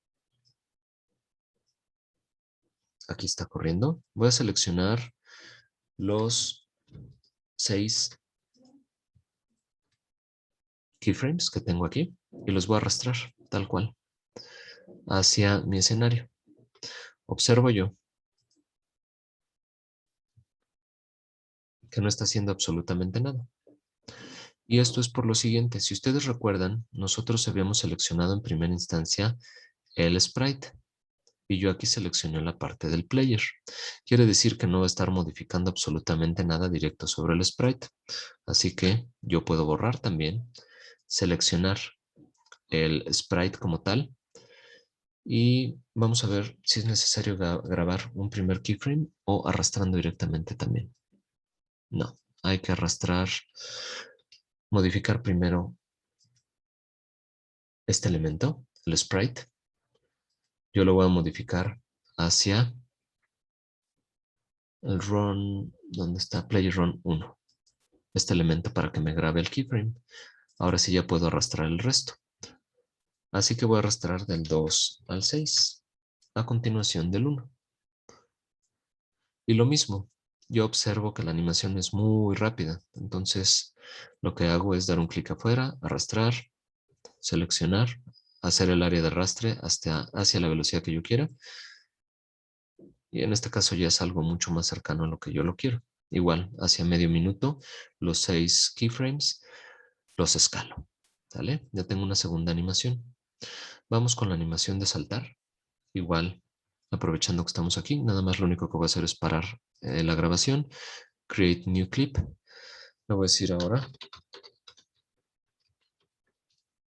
aquí está corriendo, voy a seleccionar los 6 keyframes que tengo aquí y los voy a arrastrar tal cual hacia mi escenario. Observo yo que no está haciendo absolutamente nada. Y esto es por lo siguiente, si ustedes recuerdan, nosotros habíamos seleccionado en primera instancia el sprite y yo aquí seleccioné la parte del player. Quiere decir que no va a estar modificando absolutamente nada directo sobre el sprite. Así que yo puedo borrar también, seleccionar el sprite como tal y vamos a ver si es necesario grabar un primer keyframe o arrastrando directamente también. No, hay que arrastrar, modificar primero este elemento, el sprite. Yo lo voy a modificar hacia el run, donde está player run 1. Este elemento para que me grabe el keyframe. Ahora sí ya puedo arrastrar el resto. Así que voy a arrastrar del 2 al 6, a continuación del 1. Y lo mismo, yo observo que la animación es muy rápida, entonces lo que hago es dar un clic afuera, arrastrar, seleccionar, hacer el área de arrastre hacia la velocidad que yo quiera. Y en este caso ya es algo mucho más cercano a lo que yo lo quiero. Igual, hacia medio minuto, los 6 keyframes los escalo. ¿Sale? Ya tengo una segunda animación. Vamos con la animación de saltar. Igual, aprovechando que estamos aquí, nada más lo único que voy a hacer es parar la grabación. Create New Clip. Le voy a decir ahora,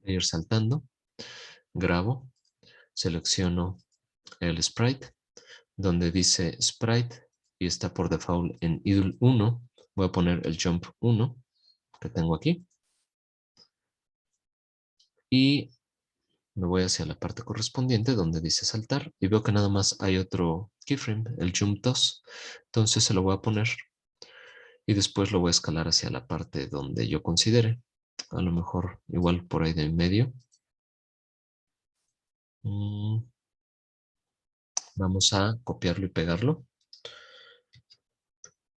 ir saltando. Grabo. Selecciono el sprite, donde dice sprite y está por default en idle 1. Voy a poner el jump 1 que tengo aquí. Y me voy hacia la parte correspondiente donde dice saltar y veo que nada más hay otro keyframe, el jump 2. Entonces se lo voy a poner y después lo voy a escalar hacia la parte donde yo considere. A lo mejor igual por ahí de en medio. Vamos a copiarlo y pegarlo.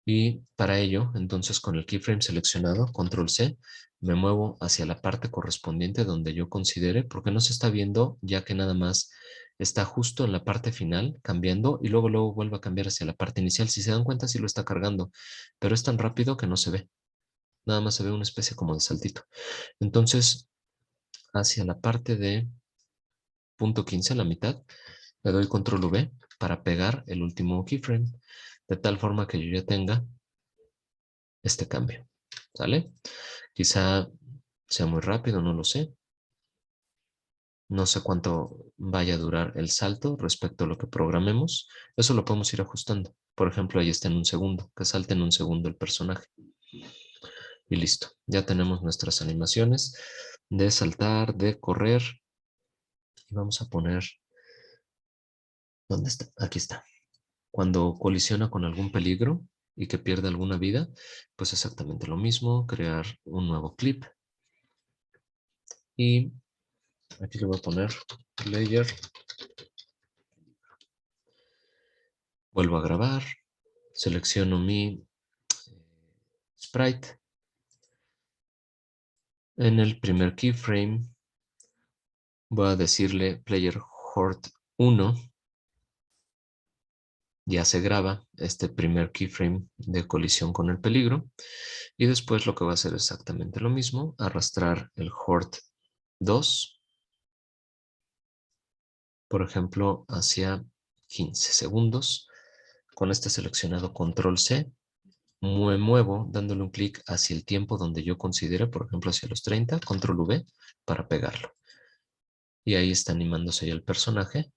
Y para ello, entonces con el keyframe seleccionado, control C, me muevo hacia la parte correspondiente donde yo considere, porque no se está viendo ya que nada más está justo en la parte final cambiando y luego vuelve a cambiar hacia la parte inicial. Si se dan cuenta, sí lo está cargando, pero es tan rápido que no se ve. Nada más se ve una especie como de saltito. Entonces, hacia la parte de punto 15, a la mitad, le doy control V para pegar el último keyframe, de tal forma que yo ya tenga este cambio. ¿Sale? Quizá sea muy rápido, no lo sé. No sé cuánto vaya a durar el salto respecto a lo que programemos. Eso lo podemos ir ajustando. Por ejemplo, ahí está en un segundo, que salte en un segundo el personaje. Y listo. Ya tenemos nuestras animaciones de saltar, de correr. Y vamos a poner... ¿Dónde está? Aquí está. Cuando colisiona con algún peligro y que pierde alguna vida, pues exactamente lo mismo, crear un nuevo clip. Y aquí le voy a poner player. Vuelvo a grabar, selecciono mi sprite. En el primer keyframe voy a decirle player hort 1. Ya se graba este primer keyframe de colisión con el peligro. Y después lo que va a hacer exactamente lo mismo, arrastrar el hort 2, por ejemplo, hacia 15 segundos. Con este seleccionado control C, me muevo dándole un clic hacia el tiempo donde yo considere, por ejemplo, hacia los 30, control V para pegarlo. Y ahí está animándose ya el personaje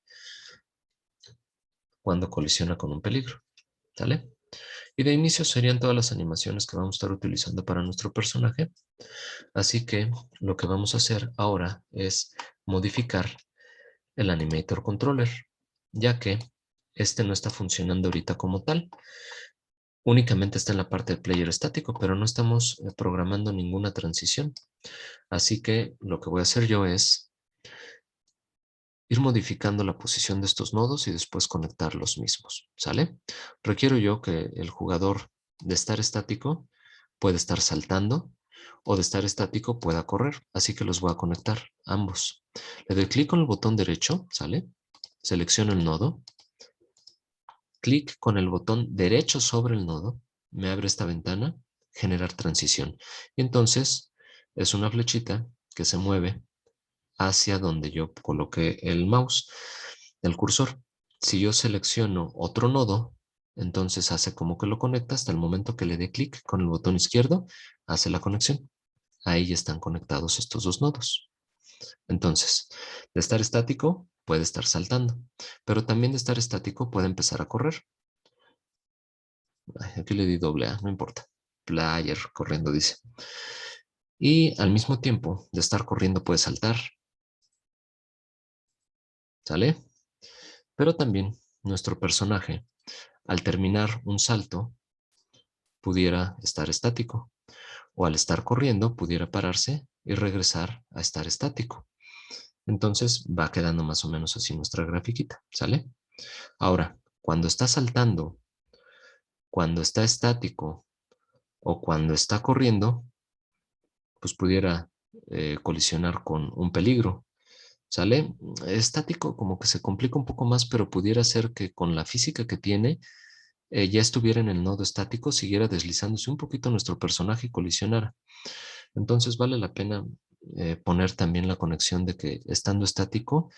cuando colisiona con un peligro. ¿Sale? Y de inicio serían todas las animaciones que vamos a estar utilizando para nuestro personaje. Así que lo que vamos a hacer ahora es modificar el Animator Controller, ya que este no está funcionando ahorita como tal. Únicamente está en la parte de player estático, pero no estamos programando ninguna transición. Así que lo que voy a hacer yo es ir modificando la posición de estos nodos y después conectar los mismos, ¿sale? Requiero yo que el jugador de estar estático puede estar saltando o de estar estático pueda correr, así que los voy a conectar ambos. Le doy clic con el botón derecho, ¿sale? Selecciono el nodo, clic con el botón derecho sobre el nodo, me abre esta ventana, generar transición. Y entonces es una flechita que se mueve hacia donde yo coloqué el mouse, el cursor. Si yo selecciono otro nodo, entonces hace como que lo conecta hasta el momento que le dé clic con el botón izquierdo, hace la conexión. Ahí ya están conectados estos dos nodos. Entonces, de estar estático puede estar saltando, pero también de estar estático puede empezar a correr. Ay, aquí le di doble A, no importa. Player corriendo dice. Y al mismo tiempo de estar corriendo puede saltar. ¿Sale? Pero también nuestro personaje, al terminar un salto, pudiera estar estático, o al estar corriendo, pudiera pararse y regresar a estar estático. Entonces va quedando más o menos así nuestra grafiquita, ¿sale? Ahora, cuando está saltando, cuando está estático o cuando está corriendo, pues pudiera colisionar con un peligro, ¿sale? Estático como que se complica un poco más, pero pudiera ser que con la física que tiene, ya estuviera en el nodo estático, siguiera deslizándose un poquito nuestro personaje y colisionara. Entonces vale la pena poner también la conexión de que estando estático,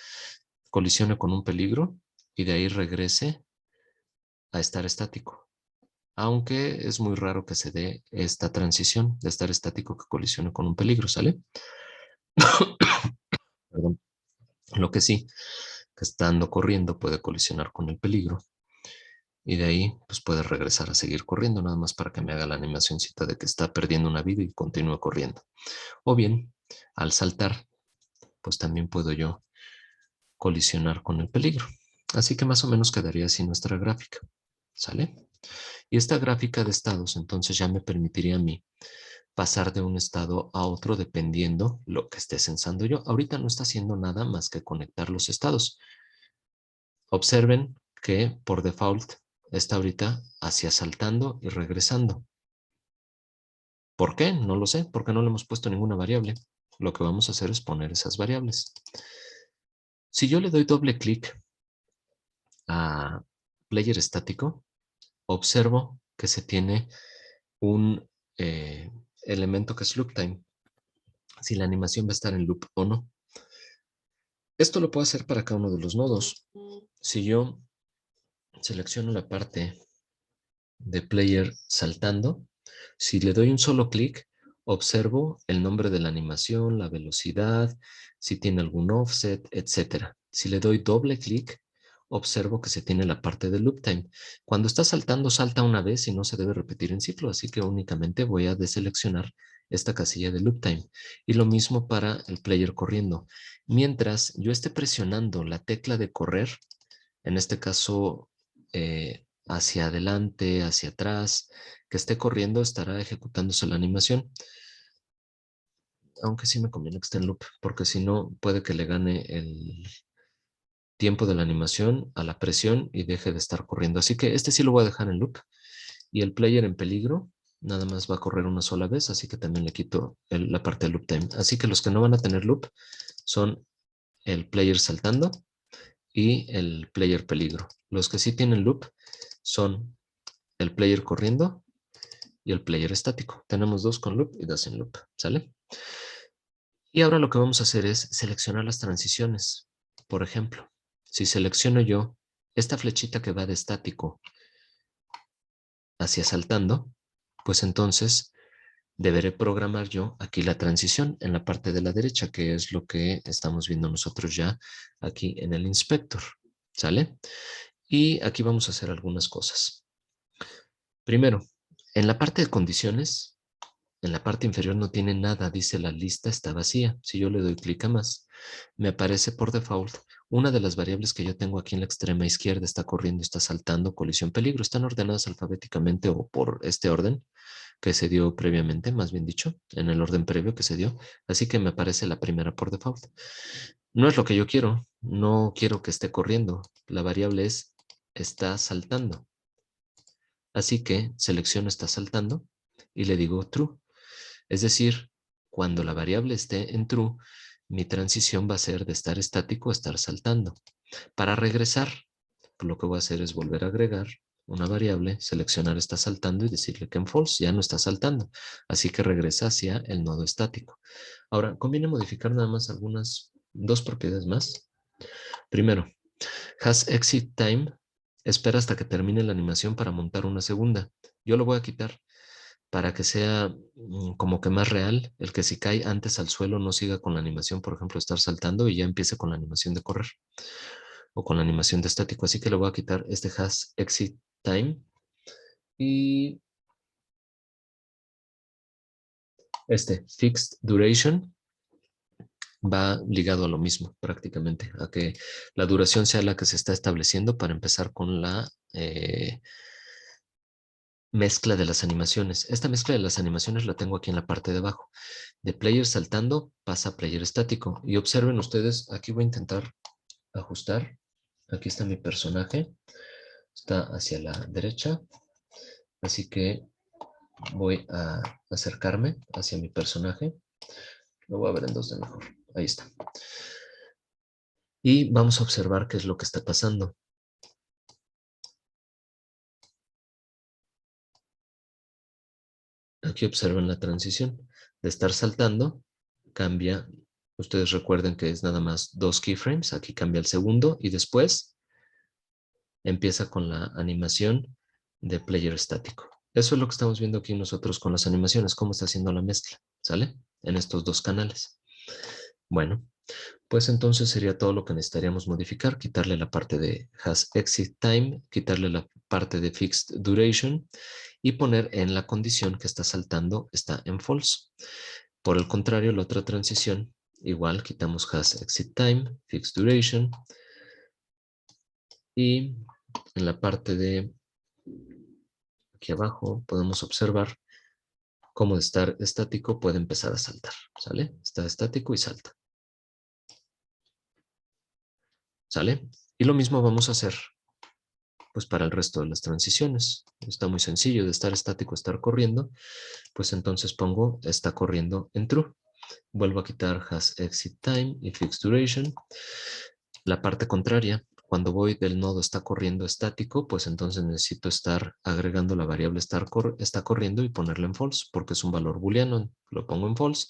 colisione con un peligro y de ahí regrese a estar estático. Aunque es muy raro que se dé esta transición de estar estático que colisione con un peligro, ¿sale? Perdón. Lo que sí, que estando corriendo puede colisionar con el peligro y de ahí pues puede regresar a seguir corriendo nada más para que me haga la animacióncita de que está perdiendo una vida y continúe corriendo. O bien, al saltar, pues también puedo yo colisionar con el peligro. Así que más o menos quedaría así nuestra gráfica, ¿sale? Y esta gráfica de estados entonces ya me permitiría a mí pasar de un estado a otro dependiendo lo que esté sensando yo. Ahorita no está haciendo nada más que conectar los estados. Observen que por default está ahorita hacia saltando y regresando. ¿Por qué? No lo sé, porque no le hemos puesto ninguna variable. Lo que vamos a hacer es poner esas variables. Si yo le doy doble clic a player estático, observo que se tiene un elemento que es loop time, si la animación va a estar en loop o no. Esto lo puedo hacer para cada uno de los nodos. Si yo selecciono la parte de player saltando, si le doy un solo clic, observo el nombre de la animación, la velocidad, si tiene algún offset, etc. Si le doy doble clic, observo que se tiene la parte de loop time. Cuando está saltando, salta una vez y no se debe repetir en ciclo, así que únicamente voy a deseleccionar esta casilla de loop time. Y lo mismo para el player corriendo. Mientras yo esté presionando la tecla de correr, en este caso hacia adelante, hacia atrás, que esté corriendo, estará ejecutándose la animación. Aunque sí me conviene que esté en loop, porque si no puede que le gane el tiempo de la animación a la presión y deje de estar corriendo. Así que este sí lo voy a dejar en loop. Y el player en peligro nada más va a correr una sola vez, así que también le quito la parte de loop time. Así que los que no van a tener loop son el player saltando y el player peligro. Los que sí tienen loop son el player corriendo y el player estático. Tenemos dos con loop y dos sin loop, ¿sale? Y ahora lo que vamos a hacer es seleccionar las transiciones. Por ejemplo, si selecciono yo esta flechita que va de estático hacia saltando, pues entonces deberé programar yo aquí la transición en la parte de la derecha, que es lo que estamos viendo nosotros ya aquí en el inspector, ¿sale? Y aquí vamos a hacer algunas cosas. Primero, en la parte de condiciones, en la parte inferior no tiene nada, dice la lista está vacía. Si yo le doy clic a más, me aparece por default una de las variables que yo tengo aquí en la extrema izquierda, está corriendo, está saltando, colisión, peligro. Están ordenadas alfabéticamente o por este orden que se dio previamente, más bien dicho, en el orden previo que se dio. Así que me aparece la primera por default. No es lo que yo quiero, no quiero que esté corriendo. La variable es está saltando. Así que selecciono está saltando y le digo true. Es decir, cuando la variable esté en true, mi transición va a ser de estar estático a estar saltando. Para regresar, lo que voy a hacer es volver a agregar una variable, seleccionar está saltando y decirle que en false ya no está saltando. Así que regresa hacia el nodo estático. Ahora, conviene modificar nada más dos propiedades más. Primero, has exit time. Espera hasta que termine la animación para montar una segunda. Yo lo voy a quitar para que sea como que más real, el que si cae antes al suelo no siga con la animación, por ejemplo, estar saltando y ya empiece con la animación de correr o con la animación de estático. Así que le voy a quitar este has exit time y este fixed duration va ligado a lo mismo prácticamente, a que la duración sea la que se está estableciendo para empezar con mezcla de las animaciones. Esta mezcla de las animaciones la tengo aquí en la parte de abajo. De player saltando pasa a player estático. Y observen ustedes, aquí voy a intentar ajustar. Aquí está mi personaje. Está hacia la derecha. Así que voy a acercarme hacia mi personaje. Lo voy a ver en 2D mejor. Ahí está. Y vamos a observar qué es lo que está pasando. Aquí observen la transición. De estar saltando, cambia. Ustedes recuerden que es nada más 2 keyframes. Aquí cambia el segundo y después empieza con la animación de player estático. Eso es lo que estamos viendo aquí nosotros con las animaciones, cómo está haciendo la mezcla, ¿sale? En estos dos canales. Bueno, pues entonces sería todo lo que necesitaríamos modificar, quitarle la parte de has exit time, quitarle la parte de fixed duration y poner en la condición que está saltando está en false. Por el contrario, la otra transición, igual quitamos has exit time, fixed duration y en la parte de aquí abajo podemos observar cómo de estar estático puede empezar a saltar, ¿sale? Está estático y salta. ¿Sale? Y lo mismo vamos a hacer pues para el resto de las transiciones. Está muy sencillo, de estar estático a estar corriendo, pues entonces pongo está corriendo en true. Vuelvo a quitar has exit time y fixed duration. La parte contraria, cuando voy del nodo está corriendo estático, pues entonces necesito estar agregando la variable está corriendo y ponerla en false, porque es un valor booleano. Lo pongo en false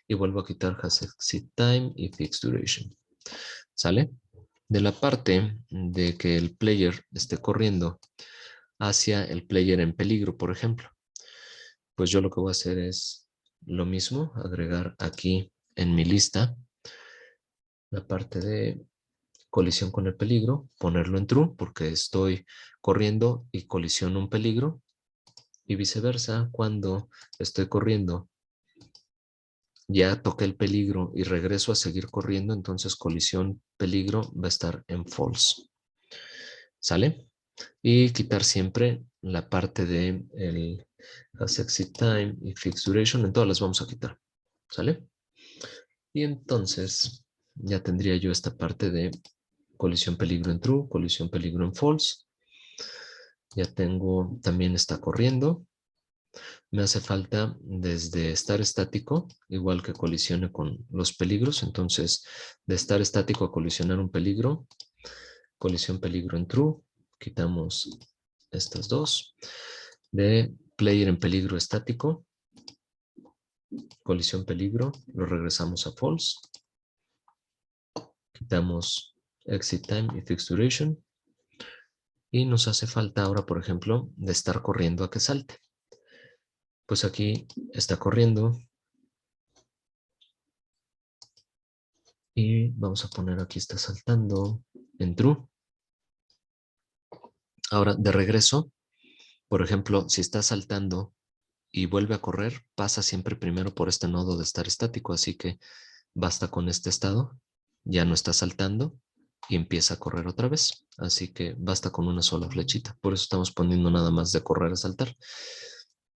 y vuelvo a quitar has exit time y fixed duration. ¿Sale? De la parte de que el player esté corriendo hacia el player en peligro, por ejemplo, pues yo lo que voy a hacer es lo mismo, agregar aquí en mi lista la parte de colisión con el peligro, ponerlo en true porque estoy corriendo y colisiono un peligro y viceversa cuando estoy corriendo ya toqué el peligro y regreso a seguir corriendo, entonces colisión peligro va a estar en false. ¿Sale? Y quitar siempre la parte de el has exit time y fixed duration, en todas las vamos a quitar. ¿Sale? Y entonces ya tendría yo esta parte de colisión peligro en true, colisión peligro en false. Ya tengo, también está corriendo. Me hace falta desde estar estático, igual que colisione con los peligros. Entonces, de estar estático a colisionar un peligro, colisión peligro en true, quitamos estas dos. De player en peligro estático, colisión peligro, lo regresamos a false. Quitamos exit time y fixed duration. Y nos hace falta ahora, por ejemplo, de estar corriendo a que salte. Pues aquí está corriendo. Y vamos a poner aquí está saltando en true. Ahora, de regreso, por ejemplo, si está saltando y vuelve a correr, pasa siempre primero por este nodo de estar estático, así que basta con este estado, ya no está saltando y empieza a correr otra vez, así que basta con una sola flechita, por eso estamos poniendo nada más de correr a saltar.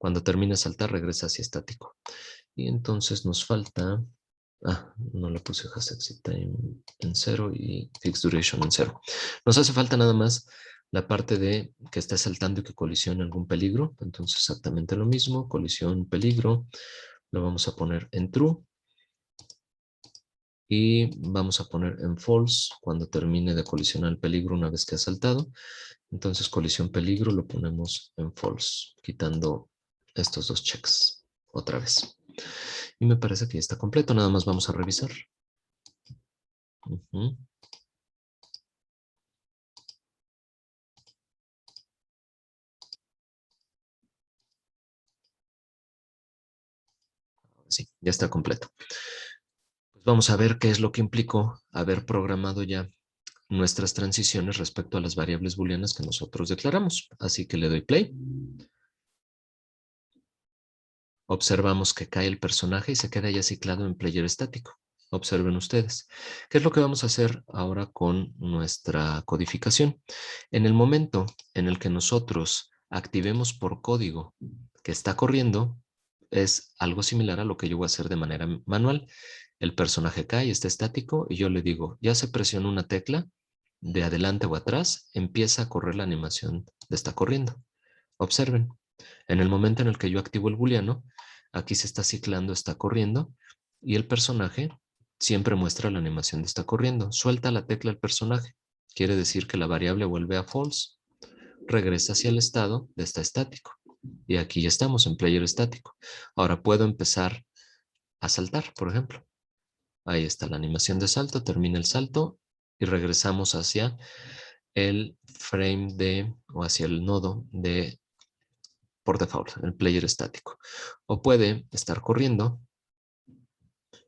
Cuando termine de saltar, regresa hacia estático. Y entonces nos falta, no le puse has exit time en 0 y fixed duration en 0. Nos hace falta nada más la parte de que esté saltando y que colisione algún peligro. Entonces exactamente lo mismo, colisión, peligro. Lo vamos a poner en true. Y vamos a poner en false cuando termine de colisionar el peligro una vez que ha saltado. Entonces colisión peligro lo ponemos en false, quitando estos dos checks otra vez. Y me parece que ya está completo, nada más vamos a revisar. Sí, ya está completo. Pues vamos a ver qué es lo que implicó haber programado ya nuestras transiciones respecto a las variables booleanas que nosotros declaramos. Así que le doy play. Observamos que cae el personaje y se queda ya ciclado en player estático. Observen ustedes. ¿Qué es lo que vamos a hacer ahora con nuestra codificación? En el momento en el que nosotros activemos por código que está corriendo, es algo similar a lo que yo voy a hacer de manera manual. El personaje cae, está estático y yo le digo, ya se presionó una tecla de adelante o atrás, empieza a correr la animación de está corriendo. Observen, en el momento en el que yo activo el booleano, aquí se está ciclando, está corriendo y el personaje siempre muestra la animación de está corriendo. Suelta la tecla el personaje, quiere decir que la variable vuelve a false, regresa hacia el estado de está estático. Y aquí ya estamos en player estático. Ahora puedo empezar a saltar, por ejemplo. Ahí está la animación de salto, termina el salto y regresamos hacia el frame o hacia el nodo de, por default, el player estático. O puede estar corriendo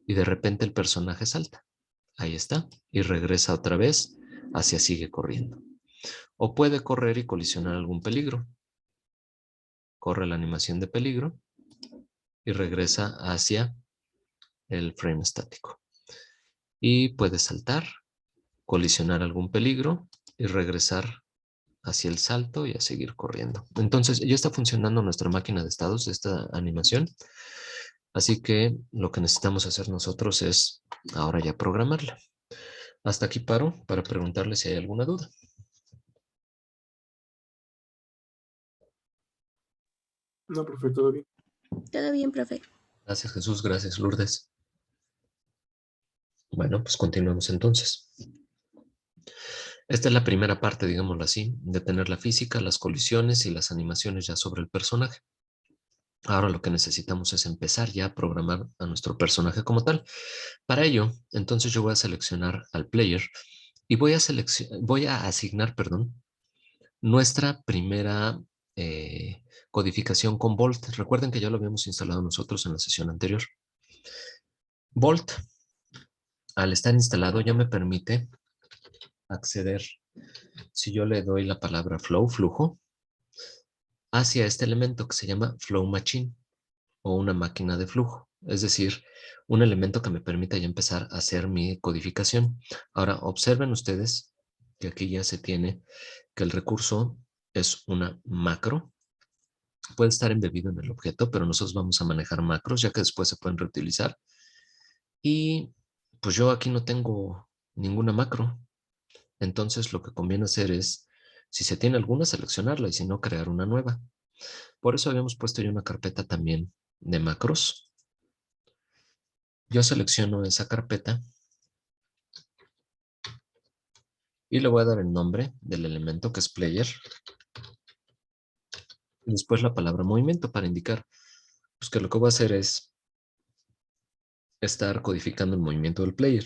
y de repente el personaje salta. Ahí está. Y regresa otra vez hacia sigue corriendo. O puede correr y colisionar algún peligro. Corre la animación de peligro y regresa hacia el frame estático. Y puede saltar, colisionar algún peligro y regresar hacia el salto y a seguir corriendo. Entonces ya está funcionando nuestra máquina de estados de esta animación. Así que lo que necesitamos hacer nosotros es ahora ya programarla. Hasta aquí paro para preguntarle si hay alguna duda.
No, profe, todo bien.
Todo bien, profe.
Gracias Jesús, gracias Lourdes. Bueno, pues continuamos entonces. Esta es la primera parte, digámoslo así, de tener la física, las colisiones y las animaciones ya sobre el personaje. Ahora lo que necesitamos es empezar ya a programar a nuestro personaje como tal. Para ello, entonces yo voy a seleccionar al player y voy a asignar, nuestra primera codificación con Bolt. Recuerden que ya lo habíamos instalado nosotros en la sesión anterior. Bolt, al estar instalado, ya me permite acceder, si yo le doy la palabra flow, flujo, hacia este elemento que se llama flow machine o una máquina de flujo. Es decir, un elemento que me permita ya empezar a hacer mi codificación. Ahora, observen ustedes que aquí ya se tiene que el recurso es una macro. Puede estar embebido en el objeto, pero nosotros vamos a manejar macros, ya que después se pueden reutilizar. Y pues yo aquí no tengo ninguna macro. Entonces lo que conviene hacer es, si se tiene alguna, seleccionarla y si no, crear una nueva. Por eso habíamos puesto ya una carpeta también de macros. Yo selecciono esa carpeta y le voy a dar el nombre del elemento que es player. Y después la palabra movimiento para indicar pues, que lo que voy a hacer es estar codificando el movimiento del player.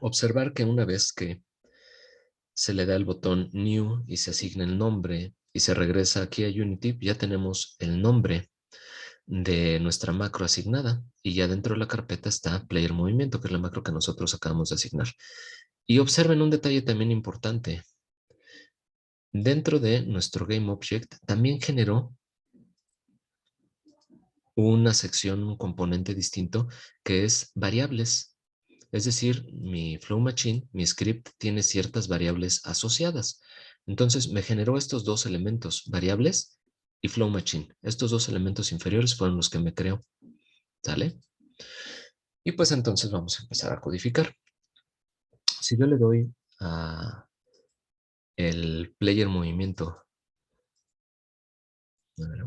Observar que una vez que se le da el botón New y se asigna el nombre y se regresa aquí a Unity, ya tenemos el nombre de nuestra macro asignada y ya dentro de la carpeta está Player Movimiento, que es la macro que nosotros acabamos de asignar. Y observen un detalle también importante. Dentro de nuestro GameObject también generó una sección, un componente distinto que es variables. Es decir, mi Flow Machine, mi script, tiene ciertas variables asociadas. Entonces me generó estos dos elementos, variables y Flow Machine. Estos dos elementos inferiores fueron los que me creó. ¿Sale? Y pues entonces vamos a empezar a codificar. Si yo le doy a el player movimiento, a ver,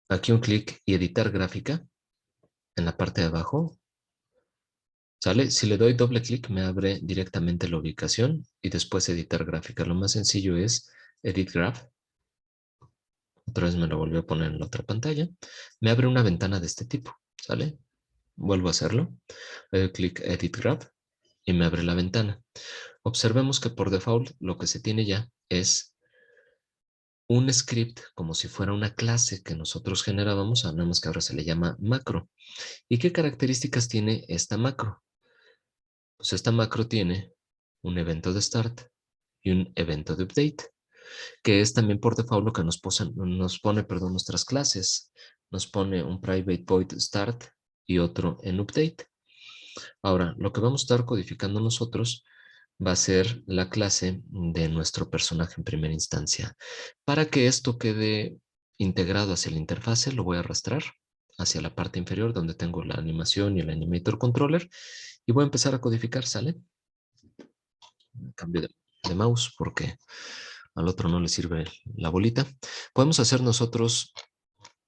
aquí un clic y editar gráfica en la parte de abajo, ¿sale? Si le doy doble clic me abre directamente la ubicación y después editar gráfica. Lo más sencillo es edit graph. Otra vez me lo volvió a poner en la otra pantalla. Me abre una ventana de este tipo, ¿sale? Vuelvo a hacerlo. Le doy clic edit graph y me abre la ventana. Observemos que por default lo que se tiene ya es un script como si fuera una clase que nosotros generábamos, nada más que ahora se le llama macro. ¿Y qué características tiene esta macro? Pues esta macro tiene un evento de start y un evento de update, que es también por default lo que nos pone nuestras clases. Nos pone un private void start y otro en update. Ahora, lo que vamos a estar codificando nosotros va a ser la clase de nuestro personaje en primera instancia. Para que esto quede integrado hacia la interfase, lo voy a arrastrar hacia la parte inferior donde tengo la animación y el animator controller y voy a empezar a codificar, ¿sale? Cambio de mouse porque al otro no le sirve la bolita. Podemos hacer nosotros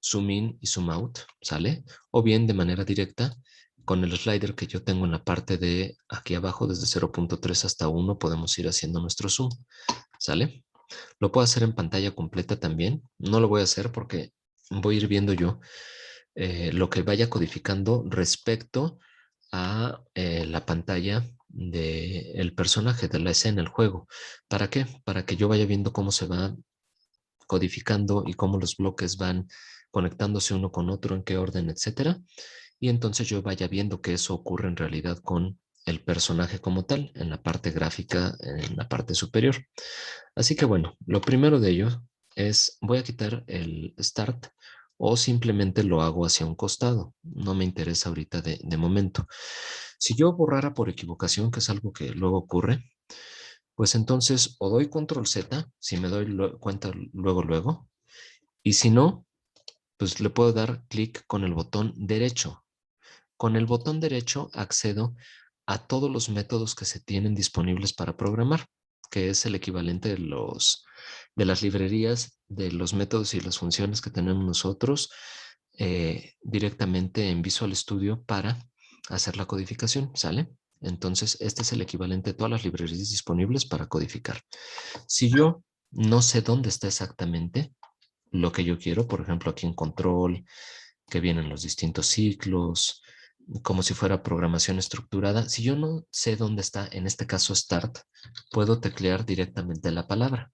zoom in y zoom out, ¿sale? O bien de manera directa con el slider que yo tengo en la parte de aquí abajo, desde 0.3 hasta 1, podemos ir haciendo nuestro zoom, ¿sale? Lo puedo hacer en pantalla completa también. No lo voy a hacer porque voy a ir viendo yo lo que vaya codificando respecto a la pantalla del personaje, de la escena, el juego. ¿Para qué? Para que yo vaya viendo cómo se va codificando y cómo los bloques van conectándose uno con otro, en qué orden, etcétera. Y entonces yo vaya viendo que eso ocurre en realidad con el personaje como tal, en la parte gráfica, en la parte superior. Así que bueno, lo primero de ello es, voy a quitar el start o simplemente lo hago hacia un costado. No me interesa ahorita de momento. Si yo borrara por equivocación, que es algo que luego ocurre, pues entonces o doy control Z, si me doy cuenta luego, y si no, pues le puedo dar clic con el botón derecho. Con el botón derecho accedo a todos los métodos que se tienen disponibles para programar, que es el equivalente de las librerías, de los métodos y las funciones que tenemos nosotros directamente en Visual Studio para hacer la codificación, ¿sale? Entonces, este es el equivalente de todas las librerías disponibles para codificar. Si yo no sé dónde está exactamente lo que yo quiero, por ejemplo, aquí en control, que vienen los distintos ciclos, como si fuera programación estructurada. Si yo no sé dónde está, en este caso start, puedo teclear directamente la palabra.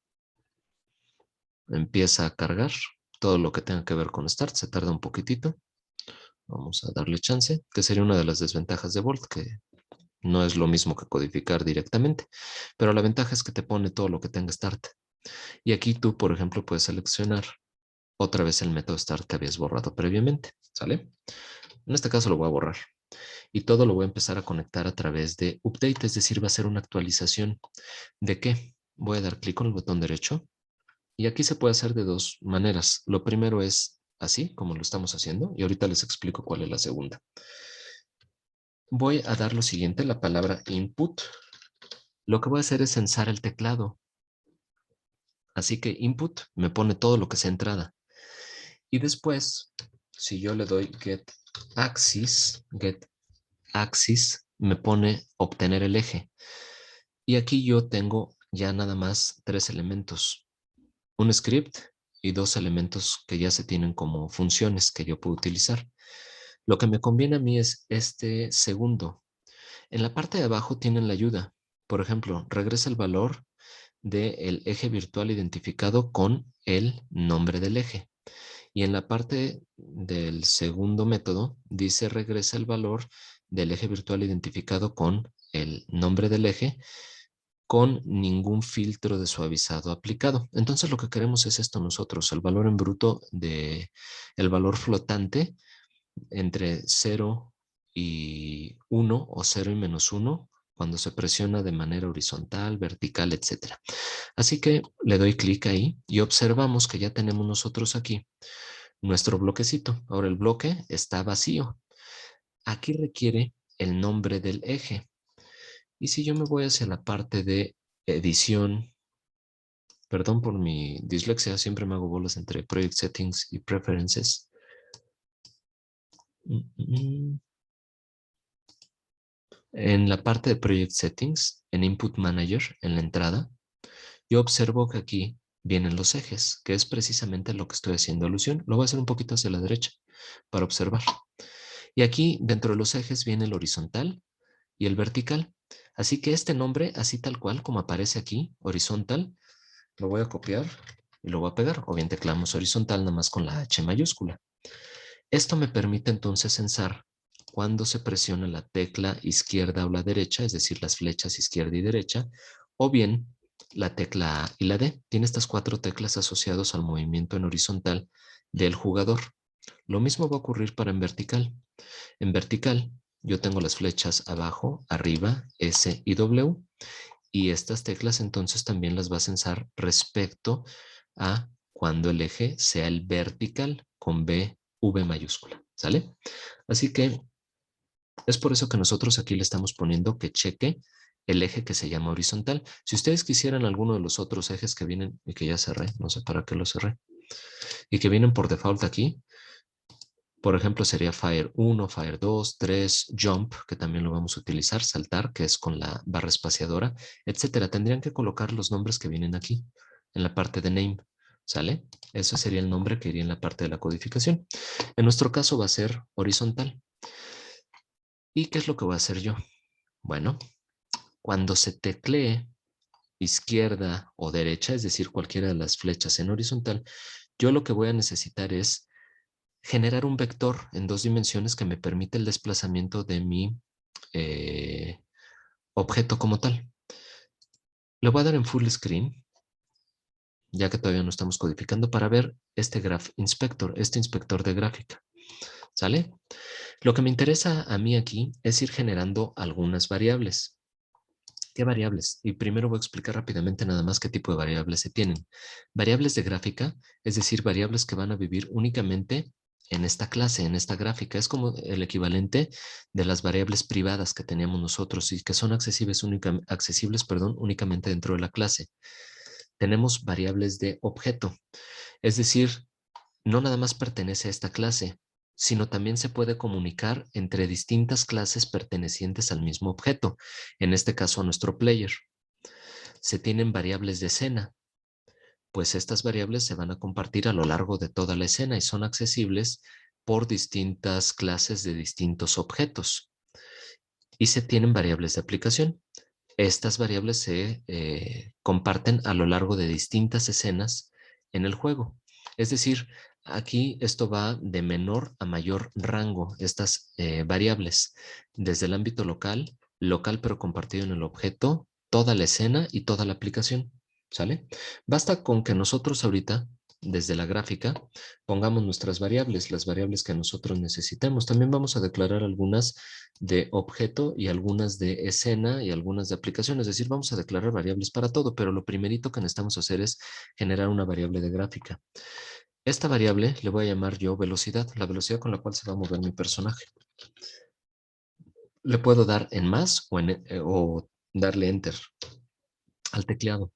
Empieza a cargar todo lo que tenga que ver con start. Se tarda un poquitito. Vamos a darle chance, que sería una de las desventajas de Volt, que no es lo mismo que codificar directamente, pero la ventaja es que te pone todo lo que tenga start. Y aquí tú, por ejemplo, puedes seleccionar otra vez el método start que habías borrado previamente, ¿sale? En este caso lo voy a borrar. Y todo lo voy a empezar a conectar a través de update, es decir, va a ser una actualización. ¿De qué? Voy a dar clic con el botón derecho y aquí se puede hacer de dos maneras. Lo primero es así, como lo estamos haciendo, y ahorita les explico cuál es la segunda. Voy a dar lo siguiente, la palabra input. Lo que voy a hacer es censar el teclado. Así que input me pone todo lo que es entrada. Y después, si yo le doy get axis, me pone obtener el eje. Y aquí yo tengo ya nada más 3 elementos, un script y 2 elementos que ya se tienen como funciones que yo puedo utilizar. Lo que me conviene a mí es este segundo. En la parte de abajo tienen la ayuda. Por ejemplo, regresa el valor del eje virtual identificado con el nombre del eje. Y en la parte del segundo método dice regresa el valor del eje virtual identificado con el nombre del eje con ningún filtro de suavizado aplicado. Entonces lo que queremos es esto nosotros, el valor en bruto de el valor flotante entre 0 y 1 o 0 y menos 1 cuando se presiona de manera horizontal, vertical, etcétera. Así que le doy clic ahí y observamos que ya tenemos nosotros aquí nuestro bloquecito. Ahora el bloque está vacío. Aquí requiere el nombre del eje. Y si yo me voy hacia la parte de edición, perdón por mi dislexia, siempre me hago bolas entre Project Settings y Preferences. En la parte de Project Settings, en Input Manager, en la entrada, yo observo que aquí vienen los ejes, que es precisamente lo que estoy haciendo alusión. Lo voy a hacer un poquito hacia la derecha para observar. Y aquí dentro de los ejes viene el horizontal y el vertical. Así que este nombre, así tal cual como aparece aquí, horizontal, lo voy a copiar y lo voy a pegar. O bien teclamos horizontal nada más con la H mayúscula. Esto me permite entonces censar cuando se presiona la tecla izquierda o la derecha, es decir, las flechas izquierda y derecha, o bien la tecla A y la D. Tiene estas 4 teclas asociadas al movimiento en horizontal del jugador. Lo mismo va a ocurrir para en vertical. En vertical, yo tengo las flechas abajo, arriba, S y W. Y estas teclas entonces también las va a censar respecto a cuando el eje sea el vertical con V mayúscula, ¿sale? Así que es por eso que nosotros aquí le estamos poniendo que cheque el eje que se llama horizontal. Si ustedes quisieran alguno de los otros ejes que vienen y que ya cerré, no sé para qué lo cerré, y que vienen por default aquí, por ejemplo, sería Fire 1, Fire 2, 3, Jump, que también lo vamos a utilizar, saltar, que es con la barra espaciadora, etcétera. Tendrían que colocar los nombres que vienen aquí, en la parte de Name, ¿sale? Eso sería el nombre que iría en la parte de la codificación. En nuestro caso va a ser horizontal. ¿Y qué es lo que voy a hacer yo? Bueno, cuando se teclee izquierda o derecha, es decir, cualquiera de las flechas en horizontal, yo lo que voy a necesitar es generar un vector en 2 dimensiones que me permite el desplazamiento de mi objeto como tal. Le voy a dar en full screen, ya que todavía no estamos codificando, para ver este Graph Inspector, este inspector de gráfica. ¿Sale? Lo que me interesa a mí aquí es ir generando algunas variables. ¿Qué variables? Y primero voy a explicar rápidamente nada más qué tipo de variables se tienen. Variables de gráfica, es decir, variables que van a vivir únicamente en esta clase, en esta gráfica. Es como el equivalente de las variables privadas que teníamos nosotros y que son accesibles, únicamente dentro de la clase. Tenemos variables de objeto, es decir, no nada más pertenece a esta clase, sino también se puede comunicar entre distintas clases pertenecientes al mismo objeto, en este caso a nuestro player. Se tienen variables de escena, pues estas variables se van a compartir a lo largo de toda la escena y son accesibles por distintas clases de distintos objetos. Y se tienen variables de aplicación. Estas variables se comparten a lo largo de distintas escenas en el juego. Es decir, aquí esto va de menor a mayor rango, estas variables, desde el ámbito local, local pero compartido en el objeto, toda la escena y toda la aplicación. ¿Sale? Basta con que nosotros ahorita, desde la gráfica, pongamos nuestras variables, las variables que nosotros necesitemos. También vamos a declarar algunas de objeto y algunas de escena y algunas de aplicación. Es decir, vamos a declarar variables para todo, pero lo primerito que necesitamos hacer es generar una variable de gráfica. Esta variable le voy a llamar yo velocidad, la velocidad con la cual se va a mover mi personaje. Le puedo dar en más o darle enter al teclado.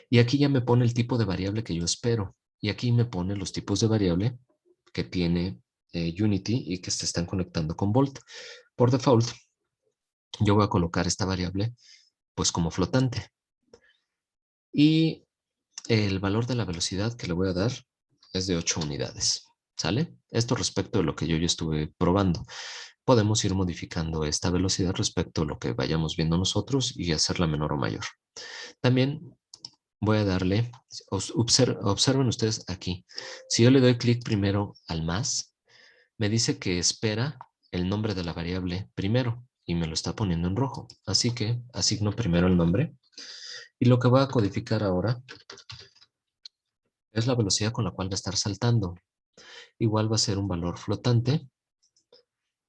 Y aquí ya me pone el tipo de variable que yo espero. Y aquí me pone los tipos de variable que tiene Unity y que se están conectando con Volt. Por default, yo voy a colocar esta variable pues como flotante. Y el valor de la velocidad que le voy a dar es de 8 unidades. ¿Sale? Esto respecto de lo que yo ya estuve probando. Podemos ir modificando esta velocidad respecto a lo que vayamos viendo nosotros y hacerla menor o mayor. También voy a darle, observen ustedes aquí, si yo le doy clic primero al más, me dice que espera el nombre de la variable primero y me lo está poniendo en rojo. Así que asigno primero el nombre y lo que voy a codificar ahora es la velocidad con la cual va a estar saltando. Igual va a ser un valor flotante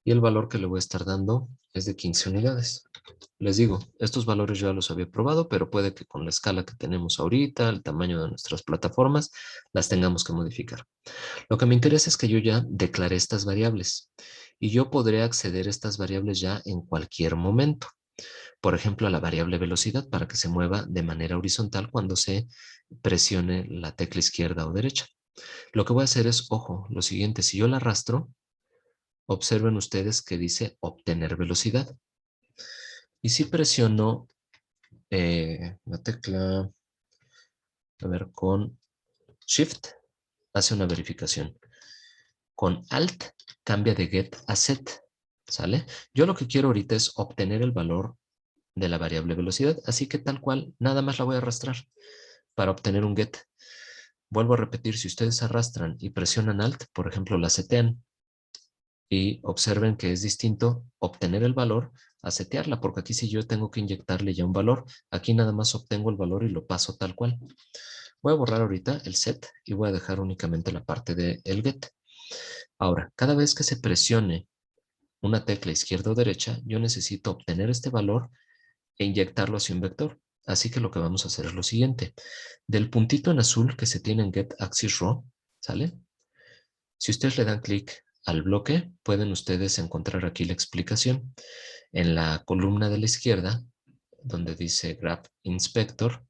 y el valor que le voy a estar dando es de 15 unidades. Les digo, estos valores ya los había probado, pero puede que con la escala que tenemos ahorita, el tamaño de nuestras plataformas, las tengamos que modificar. Lo que me interesa es que yo ya declaré estas variables y yo podré acceder a estas variables ya en cualquier momento. Por ejemplo, a la variable velocidad para que se mueva de manera horizontal cuando se presione la tecla izquierda o derecha. Lo que voy a hacer es, ojo, lo siguiente, si yo la arrastro, observen ustedes que dice obtener velocidad. Y si presiono la tecla, a ver, con Shift, hace una verificación. Con Alt, cambia de Get a Set, ¿sale? Yo lo que quiero ahorita es obtener el valor de la variable velocidad, así que tal cual, nada más la voy a arrastrar para obtener un Get. Vuelvo a repetir, si ustedes arrastran y presionan Alt, por ejemplo, la setean, y observen que es distinto obtener el valor a setearla, porque aquí si yo tengo que inyectarle ya un valor, aquí nada más obtengo el valor y lo paso tal cual. Voy a borrar ahorita el set y voy a dejar únicamente la parte del get. Ahora, cada vez que se presione una tecla izquierda o derecha, yo necesito obtener este valor e inyectarlo hacia un vector. Así que lo que vamos a hacer es lo siguiente. Del puntito en azul que se tiene en Get Axis Row, ¿sale? Si ustedes le dan clic al bloque, pueden ustedes encontrar aquí la explicación. En la columna de la izquierda, donde dice Graph Inspector,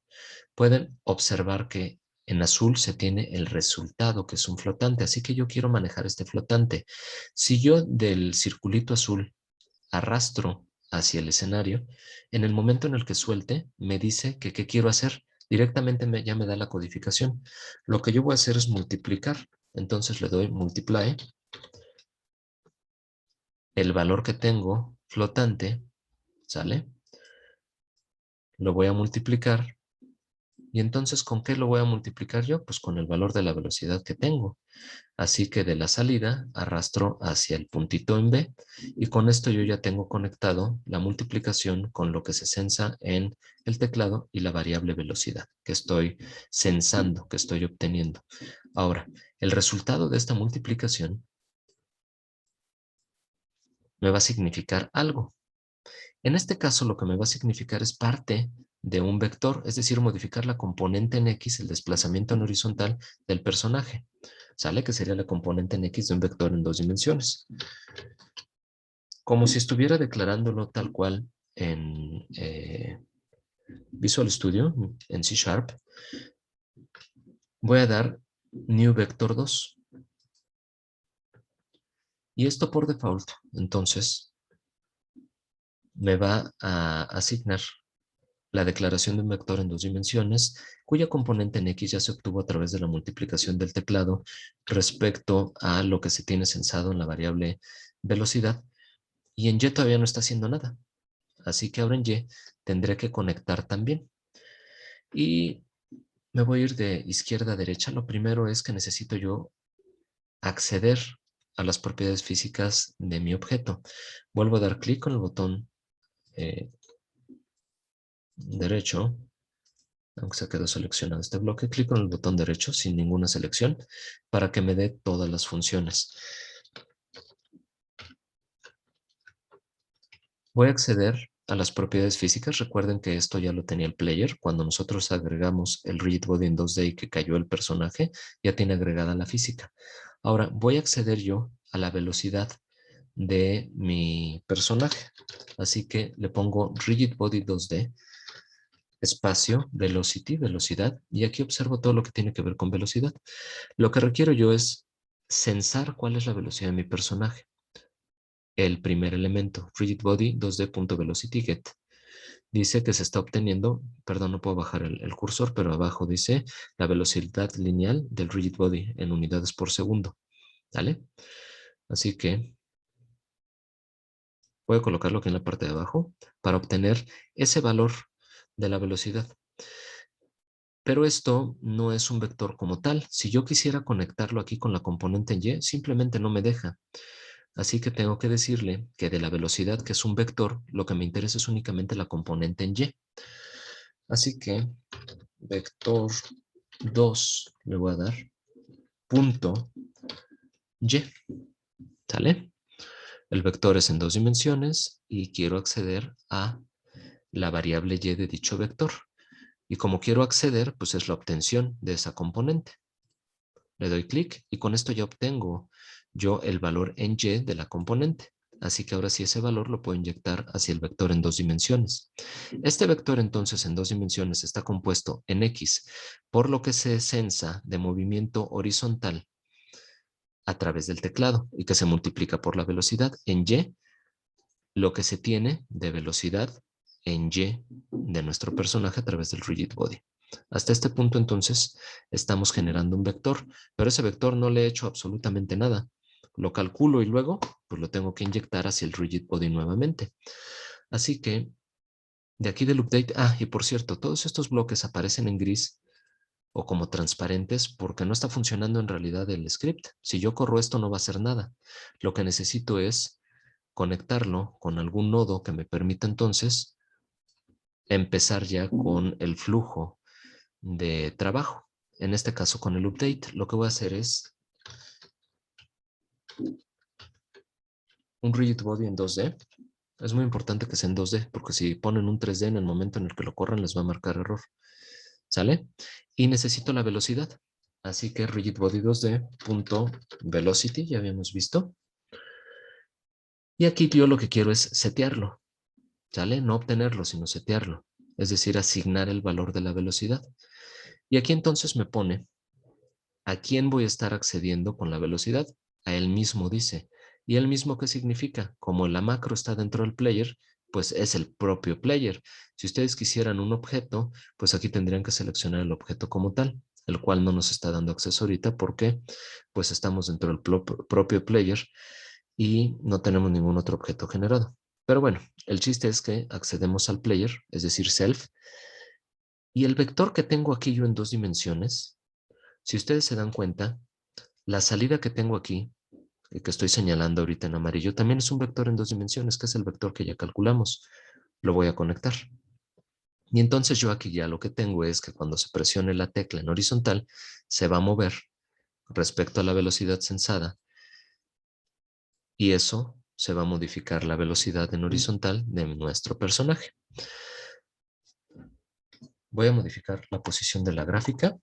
pueden observar que en azul se tiene el resultado, que es un flotante. Así que yo quiero manejar este flotante. Si yo del circulito azul arrastro hacia el escenario, en el momento en el que suelte, me dice que qué quiero hacer. Directamente ya me da la codificación. Lo que yo voy a hacer es multiplicar. Entonces le doy multiply. El valor que tengo flotante, ¿sale? Lo voy a multiplicar. ¿Y entonces con qué lo voy a multiplicar yo? Pues con el valor de la velocidad que tengo. Así que de la salida arrastro hacia el puntito en B y con esto yo ya tengo conectado la multiplicación con lo que se censa en el teclado y la variable velocidad que estoy censando, que estoy obteniendo. Ahora, el resultado de esta multiplicación me va a significar algo. En este caso, lo que me va a significar es parte de un vector, es decir, modificar la componente en X, el desplazamiento en horizontal del personaje. ¿Sale? Que sería la componente en X de un vector en 2 dimensiones. Como si estuviera declarándolo tal cual en Visual Studio, en C#, voy a dar new vector 2. Y esto por default, entonces, me va a asignar la declaración de un vector en 2 dimensiones, cuya componente en X ya se obtuvo a través de la multiplicación del teclado respecto a lo que se tiene censado en la variable velocidad, y en Y todavía no está haciendo nada. Así que ahora en Y tendré que conectar también. Y me voy a ir de izquierda a derecha. Lo primero es que necesito yo acceder a las propiedades físicas de mi objeto. Vuelvo a dar clic con el botón derecho, aunque se quedó seleccionado este bloque, clic con el botón derecho sin ninguna selección para que me dé todas las funciones. Voy a acceder a las propiedades físicas. Recuerden que esto ya lo tenía el player. Cuando nosotros agregamos el Rigid Body en 2D y que cayó el personaje, ya tiene agregada la física. Ahora voy a acceder yo a la velocidad de mi personaje. Así que le pongo Rigid Body 2D, espacio, velocity, velocidad, y aquí observo todo lo que tiene que ver con velocidad. Lo que requiero yo es censar cuál es la velocidad de mi personaje. El primer elemento, Rigid Body 2D.velocity get. Dice que se está obteniendo, perdón, no puedo bajar el cursor, pero abajo dice la velocidad lineal del Rigid Body en unidades por segundo. ¿Vale? Así que voy a colocarlo aquí en la parte de abajo para obtener ese valor de la velocidad. Pero esto no es un vector como tal. Si yo quisiera conectarlo aquí con la componente en Y, simplemente no me deja. Así que tengo que decirle que de la velocidad, que es un vector, lo que me interesa es únicamente la componente en Y. Así que vector 2 le voy a dar punto Y. ¿Sale? El vector es en 2 dimensiones y quiero acceder a la variable Y de dicho vector. Y como quiero acceder, pues es la obtención de esa componente. Le doy clic y con esto ya obtengo yo el valor en Y de la componente. Así que ahora sí ese valor lo puedo inyectar hacia el vector en 2 dimensiones. Este vector entonces en 2 dimensiones está compuesto en X, por lo que se censa de movimiento horizontal a través del teclado y que se multiplica por la velocidad. En Y, lo que se tiene de velocidad en Y de nuestro personaje a través del Rigid Body. Hasta este punto entonces estamos generando un vector, pero ese vector no le he hecho absolutamente nada. Lo calculo y luego pues lo tengo que inyectar hacia el Rigid Body nuevamente. Así que de aquí del update, y por cierto, todos estos bloques aparecen en gris o como transparentes porque no está funcionando en realidad el script. Si yo corro esto no va a hacer nada. Lo que necesito es conectarlo con algún nodo que me permita entonces empezar ya con el flujo de trabajo. En este caso con el update, lo que voy a hacer es un rigid body en 2D Es muy importante que sea en 2D, porque si ponen un 3D en el momento en el que lo corran, les va a marcar error. ¿Sale? Y necesito la velocidad. Así que rigid body 2D punto velocity, ya habíamos visto. Y aquí yo lo que quiero es setearlo. ¿Sale? No obtenerlo, sino setearlo. Es decir, asignar el valor de la velocidad. Y aquí entonces me pone a quién voy a estar accediendo con la velocidad. A él mismo dice. ¿Y él mismo qué significa? Como la macro está dentro del player, pues es el propio player. Si ustedes quisieran un objeto, pues aquí tendrían que seleccionar el objeto como tal, el cual no nos está dando acceso ahorita porque pues estamos dentro del propio player y no tenemos ningún otro objeto generado. Pero bueno, el chiste es que accedemos al player, es decir, self, y el vector que tengo aquí yo en 2 dimensiones, si ustedes se dan cuenta, la salida que tengo aquí, que estoy señalando ahorita en amarillo, también es un vector en 2 dimensiones, que es el vector que ya calculamos. Lo voy a conectar. Y entonces yo aquí ya lo que tengo es que cuando se presione la tecla en horizontal, se va a mover respecto a la velocidad sensada y eso se va a modificar la velocidad en horizontal de nuestro personaje. Voy a modificar la posición de la gráfica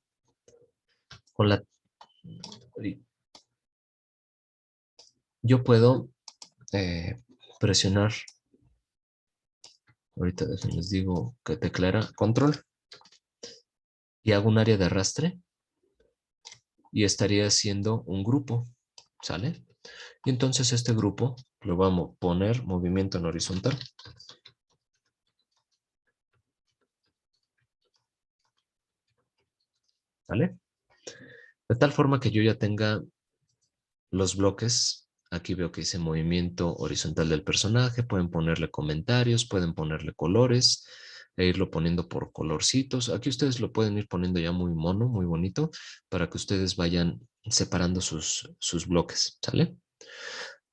con la... Yo puedo presionar, ahorita les digo que tecla era control, y hago un área de arrastre y estaría haciendo un grupo, ¿sale? Y entonces este grupo lo vamos a poner movimiento en horizontal. ¿Vale? De tal forma que yo ya tenga los bloques. Aquí veo que dice movimiento horizontal del personaje. Pueden ponerle comentarios, pueden ponerle colores e irlo poniendo por colorcitos. Aquí ustedes lo pueden ir poniendo ya muy mono, muy bonito, para que ustedes vayan separando sus bloques, ¿sale?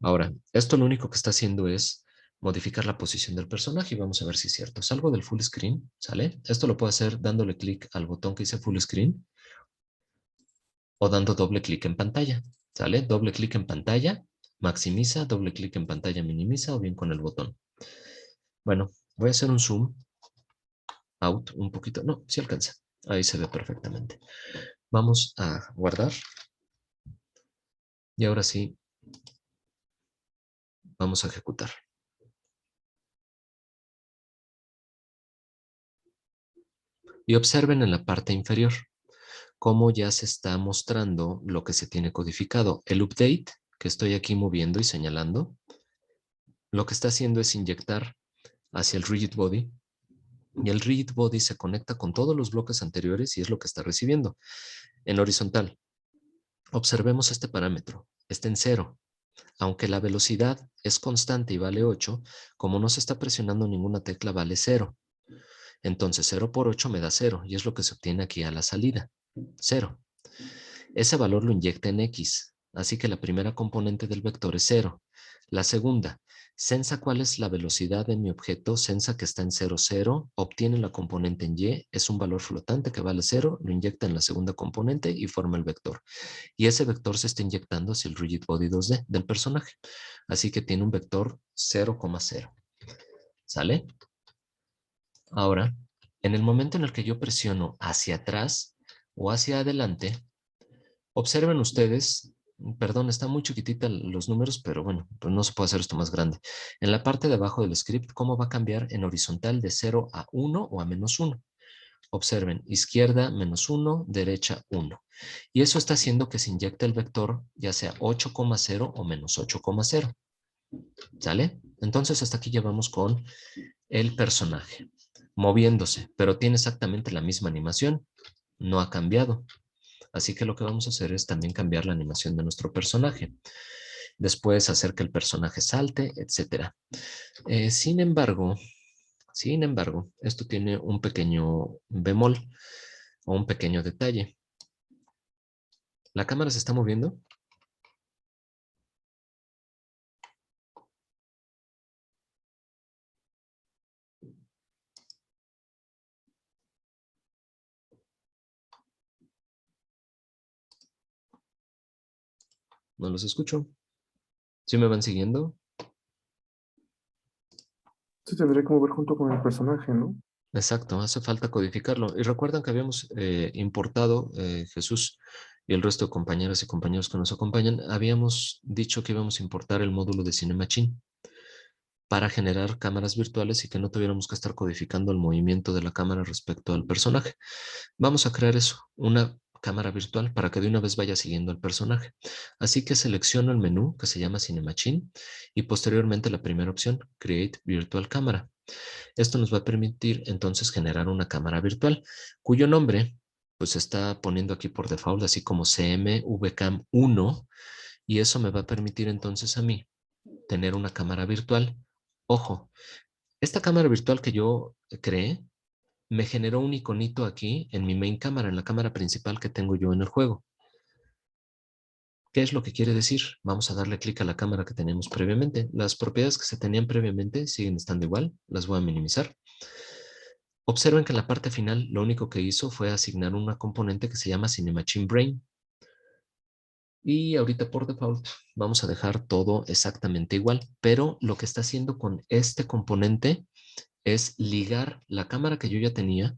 Ahora, esto lo único que está haciendo es modificar la posición del personaje y vamos a ver si es cierto. Salgo del full screen, ¿sale? Esto lo puedo hacer dándole clic al botón que dice full screen o dando doble clic en pantalla, ¿sale? Doble clic en pantalla, maximiza, doble clic en pantalla, minimiza o bien con el botón. Bueno, voy a hacer un zoom out un poquito. No, sí alcanza. Ahí se ve perfectamente. Vamos a guardar y ahora sí vamos a ejecutar. Y observen en la parte inferior cómo ya se está mostrando lo que se tiene codificado. El update que estoy aquí moviendo y señalando, lo que está haciendo es inyectar hacia el rigid body y el rigid body se conecta con todos los bloques anteriores y es lo que está recibiendo. En horizontal, observemos este parámetro, está en 0. Aunque la velocidad es constante y vale 8, como no se está presionando ninguna tecla, vale 0. Entonces 0 por 8 me da 0 y es lo que se obtiene aquí a la salida, 0. Ese valor lo inyecta en X, así que la primera componente del vector es 0. La segunda, sensa cuál es la velocidad de mi objeto, sensa que está en 0, 0, obtiene la componente en Y, es un valor flotante que vale 0, lo inyecta en la segunda componente y forma el vector. Y ese vector se está inyectando hacia el rigid body 2D del personaje. Así que tiene un vector 0,0. ¿Sale? Ahora, en el momento en el que yo presiono hacia atrás o hacia adelante, observen ustedes, perdón, está muy chiquitita los números, pero bueno, pues no se puede hacer esto más grande. En la parte de abajo del script, ¿cómo va a cambiar en horizontal de 0 a 1 o a -1? Observen, izquierda -1, derecha 1. Y eso está haciendo que se inyecte el vector ya sea 8,0 o -8,0. ¿Sale? Entonces hasta aquí ya vamos con el personaje moviéndose, pero tiene exactamente la misma animación, no ha cambiado. Así que lo que vamos a hacer es también cambiar la animación de nuestro personaje. Después hacer que el personaje salte, etcétera. Sin embargo, esto tiene un pequeño bemol o un pequeño detalle. ¿La cámara se está moviendo? No los escucho. ¿Sí me van siguiendo?
Se tendría que mover junto con el personaje, ¿no?
Exacto, hace falta codificarlo. Y recuerdan que habíamos importado, Jesús y el resto de compañeras y compañeros que nos acompañan, habíamos dicho que íbamos a importar el módulo de CinemaChin para generar cámaras virtuales y que no tuviéramos que estar codificando el movimiento de la cámara respecto al personaje. Vamos a crear eso, una cámara virtual para que de una vez vaya siguiendo al personaje. Así que selecciono el menú que se llama CinemaChin y posteriormente la primera opción, Create Virtual Camera. Esto nos va a permitir entonces generar una cámara virtual cuyo nombre pues se está poniendo aquí por default así como CMVCam 1 y eso me va a permitir entonces a mí tener una cámara virtual. Ojo, esta cámara virtual que yo creé me generó un iconito aquí en mi main cámara, en la cámara principal que tengo yo en el juego. ¿Qué es lo que quiere decir? Vamos a darle clic a la cámara que teníamos previamente. Las propiedades que se tenían previamente siguen estando igual. Las voy a minimizar. Observen que en la parte final lo único que hizo fue asignar una componente que se llama CinemaChin Brain. Y ahorita por default vamos a dejar todo exactamente igual, pero lo que está haciendo con este componente es ligar la cámara que yo ya tenía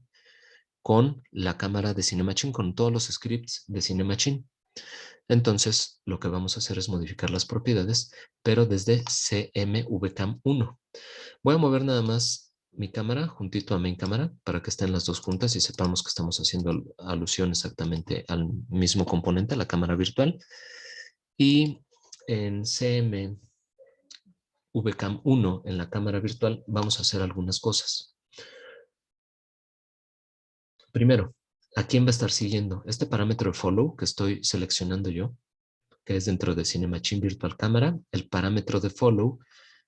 con la cámara de CinemaChin, con todos los scripts de CinemaChin. Entonces, lo que vamos a hacer es modificar las propiedades, pero desde CMVCam1. Voy a mover nada más mi cámara juntito a main cámara para que estén las dos juntas y sepamos que estamos haciendo alusión exactamente al mismo componente, la cámara virtual. Y en CMVCam1, en la cámara virtual, vamos a hacer algunas cosas. Primero, ¿a quién va a estar siguiendo? Este parámetro de follow que estoy seleccionando yo, que es dentro de CinemaChin Virtual Camera, el parámetro de follow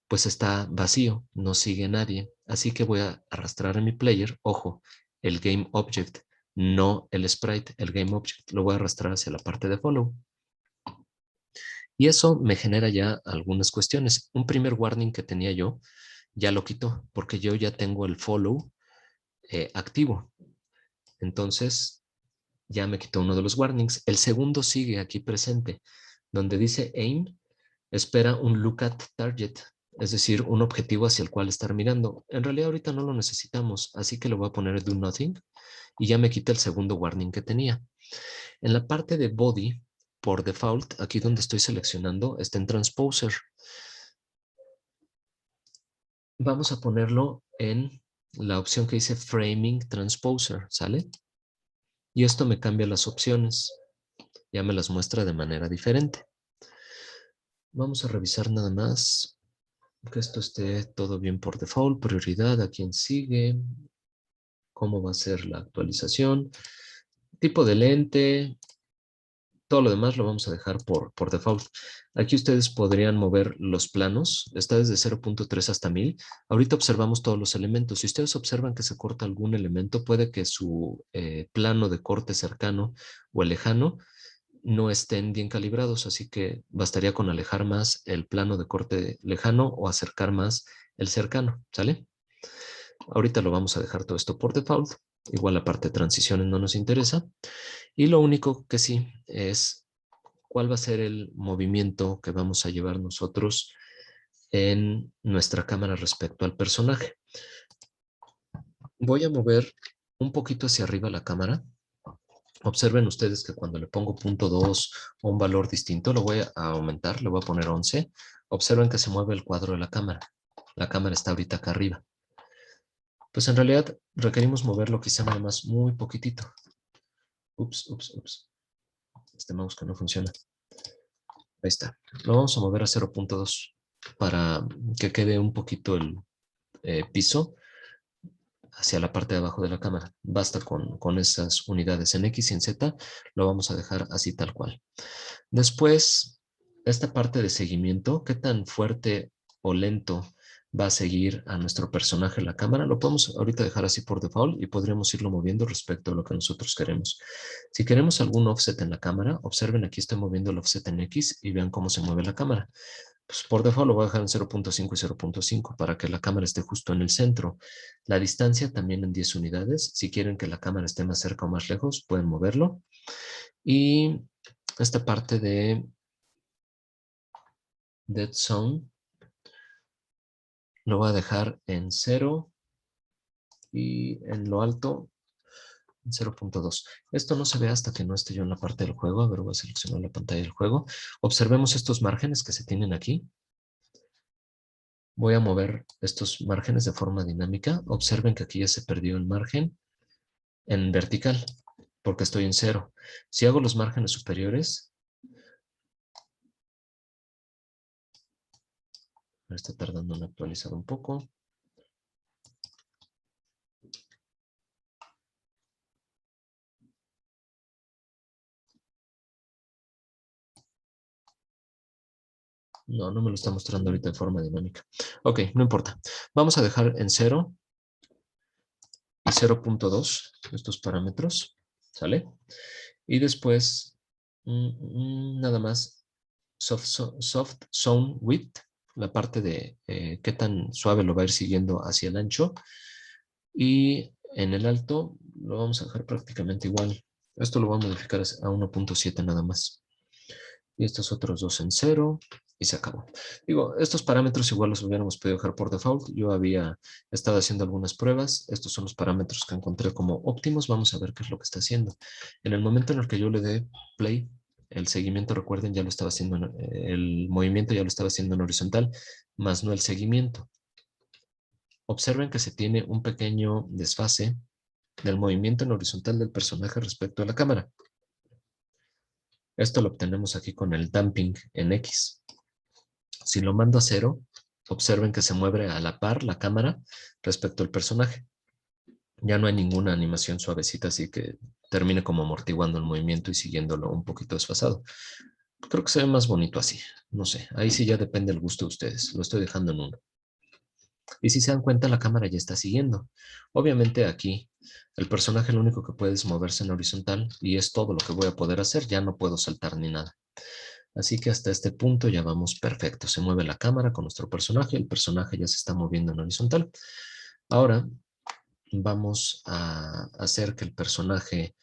pues está vacío, no sigue a nadie. Así que voy a arrastrar a mi player, ojo, el Game Object, no el sprite, el Game Object, lo voy a arrastrar hacia la parte de follow. Y eso me genera ya algunas cuestiones. Un primer warning que tenía yo ya lo quitó, porque yo ya tengo el follow activo. Entonces, ya me quitó uno de los warnings. El segundo sigue aquí presente, donde dice aim, espera un look at target, es decir, un objetivo hacia el cual estar mirando. En realidad ahorita no lo necesitamos, así que lo voy a poner do nothing y ya me quita el segundo warning que tenía. En la parte de body, por default, aquí donde estoy seleccionando, está en transposer. Vamos a ponerlo en la opción que dice framing transposer, ¿sale? Y esto me cambia las opciones. Ya me las muestra de manera diferente. Vamos a revisar nada más que esto esté todo bien por default, prioridad a quién sigue, cómo va a ser la actualización, tipo de lente, todo lo demás lo vamos a dejar por default. Aquí ustedes podrían mover los planos, está desde 0.3 hasta 1000. Ahorita observamos todos los elementos. Si ustedes observan que se corta algún elemento, puede que su plano de corte cercano o el lejano no estén bien calibrados, así que bastaría con alejar más el plano de corte lejano o acercar más el cercano, ¿sale? Ahorita lo vamos a dejar todo esto por default. Igual la parte de transiciones no nos interesa. Y lo único que sí es cuál va a ser el movimiento que vamos a llevar nosotros en nuestra cámara respecto al personaje. Voy a mover un poquito hacia arriba la cámara. Observen ustedes que cuando le pongo punto 2 o un valor distinto, lo voy a aumentar, le voy a poner 11. Observen que se mueve el cuadro de la cámara. La cámara está ahorita acá arriba. Pues en realidad requerimos moverlo quizá nada más muy poquitito. Ups. Este mouse que no funciona. Ahí está. Lo vamos a mover a 0.2 para que quede un poquito el piso hacia la parte de abajo de la cámara. Basta con esas unidades en X y en Z. Lo vamos a dejar así tal cual. Después, esta parte de seguimiento, qué tan fuerte o lento va a seguir a nuestro personaje la cámara, lo podemos ahorita dejar así por default y podríamos irlo moviendo respecto a lo que nosotros queremos. Si queremos algún offset en la cámara, observen aquí estoy moviendo el offset en X y vean cómo se mueve la cámara. Pues por default lo voy a dejar en 0.5 y 0.5 para que la cámara esté justo en el centro. La distancia también en 10 unidades. Si quieren que la cámara esté más cerca o más lejos, pueden moverlo. Y esta parte de Dead Zone lo voy a dejar en 0 y en lo alto en 0.2. Esto no se ve hasta que no esté yo en la parte del juego. A ver, voy a seleccionar la pantalla del juego. Observemos estos márgenes que se tienen aquí. Voy a mover estos márgenes de forma dinámica. Observen que aquí ya se perdió el margen en vertical, porque estoy en 0. Si hago los márgenes superiores, me está tardando en actualizar un poco. No, no me lo está mostrando ahorita de forma dinámica. Ok, no importa. Vamos a dejar en 0 y 0.2 estos parámetros, ¿sale? Y después, nada más, soft zone width, la parte de qué tan suave lo va a ir siguiendo hacia el ancho. Y en el alto lo vamos a dejar prácticamente igual. Esto lo voy a modificar a 1.7 nada más. Y estos otros dos en 0 y se acabó. Digo, estos parámetros igual los hubiéramos podido dejar por default. Yo había estado haciendo algunas pruebas. Estos son los parámetros que encontré como óptimos. Vamos a ver qué es lo que está haciendo. En el momento en el que yo le dé play, el seguimiento, recuerden, ya lo estaba haciendo, el movimiento ya lo estaba haciendo en horizontal, más no el seguimiento. Observen que se tiene un pequeño desfase del movimiento en horizontal del personaje respecto a la cámara. Esto lo obtenemos aquí con el damping en X. Si lo mando a 0, observen que se mueve a la par la cámara respecto al personaje. Ya no hay ninguna animación suavecita, así que termine como amortiguando el movimiento y siguiéndolo un poquito desfasado. Creo que se ve más bonito así. No sé, ahí sí ya depende el gusto de ustedes. Lo estoy dejando en 1. Y si se dan cuenta, la cámara ya está siguiendo. Obviamente aquí el personaje lo único que puede es moverse en horizontal y es todo lo que voy a poder hacer. Ya no puedo saltar ni nada. Así que hasta este punto ya vamos perfecto. Se mueve la cámara con nuestro personaje. El personaje ya se está moviendo en horizontal. Ahora vamos a hacer que el personaje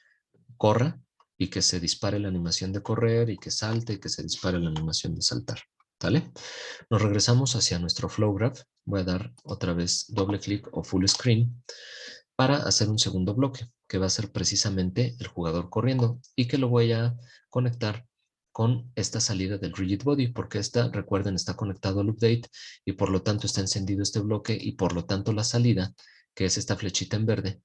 corra y que se dispare la animación de correr y que salte y que se dispare la animación de saltar. ¿Vale? Nos regresamos hacia nuestro flow graph. Voy a dar otra vez doble clic o full screen para hacer un segundo bloque, que va a ser precisamente el jugador corriendo y que lo voy a conectar con esta salida del rigid body, porque esta, recuerden, está conectado al update y por lo tanto está encendido este bloque y por lo tanto la salida, que es esta flechita en verde,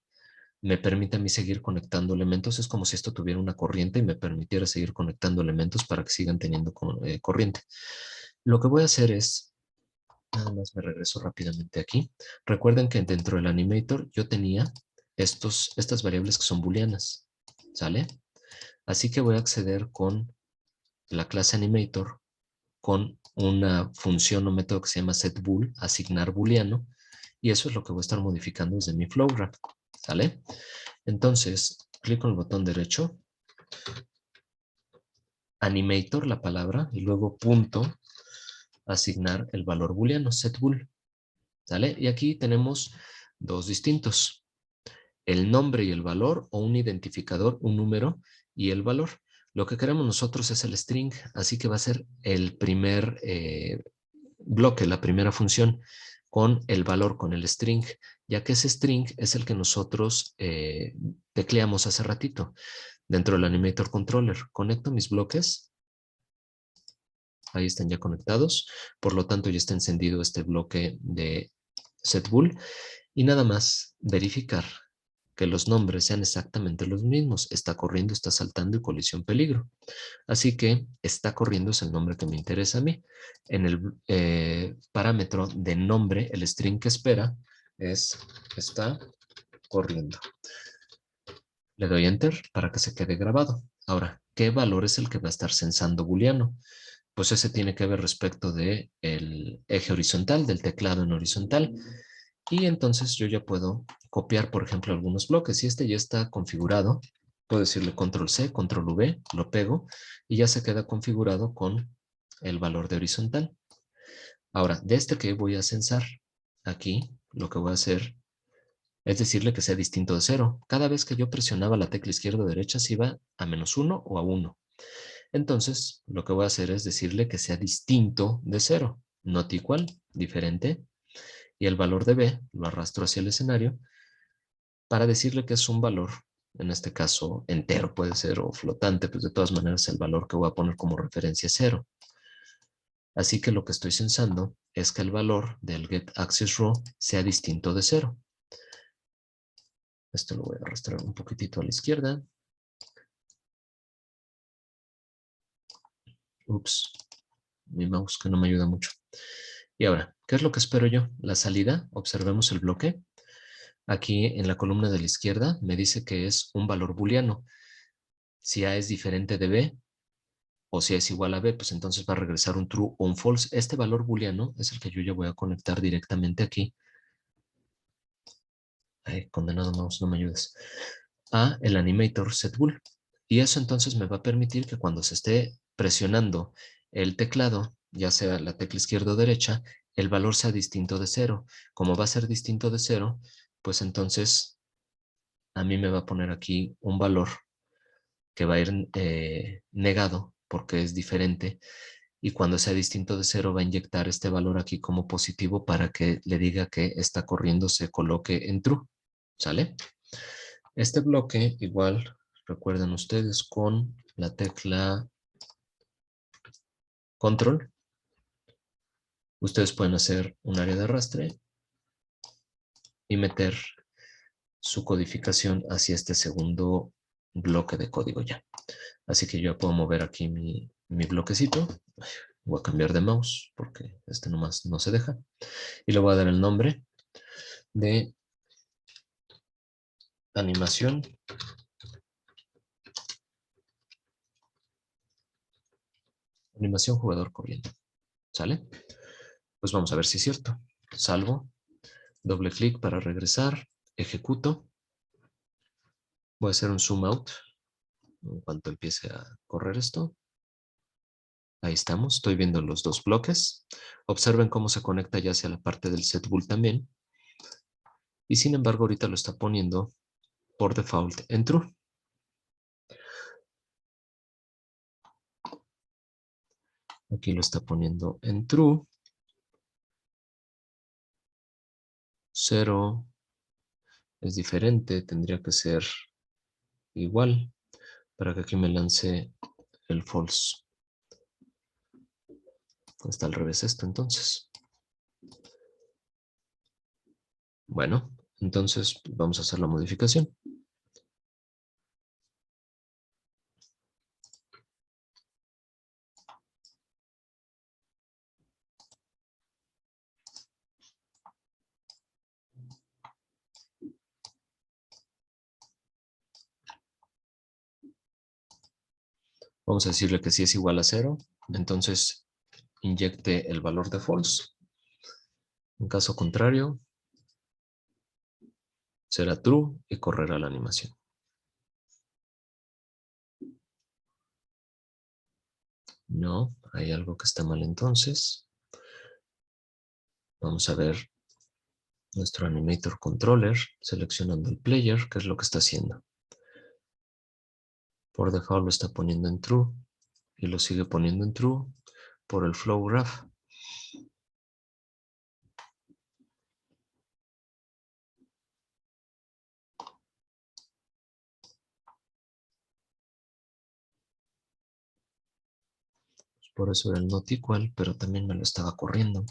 me permite a mí seguir conectando elementos. Es como si esto tuviera una corriente y me permitiera seguir conectando elementos para que sigan teniendo corriente. Lo que voy a hacer es, nada más me regreso rápidamente aquí. Recuerden que dentro del animator yo tenía estas variables que son booleanas, ¿sale? Así que voy a acceder con la clase animator con una función o método que se llama setBool, asignar booleano, y eso es lo que voy a estar modificando desde mi flow graph, ¿sale? Entonces, clic con el botón derecho, animator, la palabra, y luego punto, asignar el valor booleano, setBool, ¿sale? Y aquí tenemos dos distintos, el nombre y el valor, o un identificador, un número y el valor. Lo que queremos nosotros es el string, así que va a ser el primer bloque, la primera función, con el valor, con el string, ya que ese string es el que nosotros tecleamos hace ratito dentro del Animator Controller. Conecto mis bloques. Ahí están ya conectados. Por lo tanto, ya está encendido este bloque de setBool. Y nada más verificar que los nombres sean exactamente los mismos. Está corriendo, está saltando y colisión peligro. Así que está corriendo es el nombre que me interesa a mí. En el parámetro de nombre, el string que espera es está corriendo. Le doy Enter para que se quede grabado. Ahora, ¿qué valor es el que va a estar censando booleano? Pues ese tiene que ver respecto del eje horizontal, del teclado en horizontal. Y entonces yo ya puedo copiar, por ejemplo, algunos bloques. Si este ya está configurado, puedo decirle control C, control V, lo pego y ya se queda configurado con el valor de horizontal. Ahora, de este que voy a censar, aquí lo que voy a hacer es decirle que sea distinto de 0. Cada vez que yo presionaba la tecla izquierda o derecha se iba a -1 o a 1. Entonces, lo que voy a hacer es decirle que sea distinto de 0. Not equal, diferente. y el valor de B lo arrastro hacia el escenario para decirle que es un valor, en este caso entero puede ser o flotante, pues de todas maneras el valor que voy a poner como referencia es 0. Así que lo que estoy censando es que el valor del getAccessRow sea distinto de 0. Esto lo voy a arrastrar un poquitito a la izquierda. Ups, mi mouse que no me ayuda mucho. Y ahora, ¿qué es lo que espero yo? La salida, observemos el bloque. Aquí en la columna de la izquierda me dice que es un valor booleano. Si A es diferente de B, o si A es igual a B, pues entonces va a regresar un true o un false. Este valor booleano es el que yo ya voy a conectar directamente aquí. Ay, condenado mouse, no me ayudes. A el animator setBool. Y eso entonces me va a permitir que cuando se esté presionando el teclado, ya sea la tecla izquierda o derecha, el valor sea distinto de 0. Como va a ser distinto de 0, pues entonces a mí me va a poner aquí un valor que va a ir negado porque es diferente. Y cuando sea distinto de 0 va a inyectar este valor aquí como positivo para que le diga que está corriendo se coloque en true. ¿Sale? Este bloque igual, recuerden ustedes, con la tecla control, ustedes pueden hacer un área de arrastre y meter su codificación hacia este segundo bloque de código ya. Así que yo puedo mover aquí mi bloquecito. Voy a cambiar de mouse porque este nomás no se deja. Y le voy a dar el nombre de animación jugador corriendo. ¿Sale? Pues vamos a ver si es cierto. Salvo, doble clic para regresar, ejecuto. Voy a hacer un zoom out en cuanto empiece a correr esto. Ahí estamos, estoy viendo los dos bloques. Observen cómo se conecta ya hacia la parte del setBool también. Y sin embargo, ahorita lo está poniendo por default en true. Aquí lo está poniendo en true. 0 es diferente, tendría que ser igual para que aquí me lance el false. Está al revés esto entonces. Bueno, entonces vamos a hacer la modificación. Vamos a decirle que si es igual a 0, entonces inyecte el valor de false. En caso contrario, será true y correrá la animación. No, hay algo que está mal entonces. Vamos a ver nuestro animator controller seleccionando el player, qué es lo que está haciendo. Por default lo está poniendo en true y lo sigue poniendo en true por el flow graph. Por eso era el not equal, pero también me lo estaba corriendo.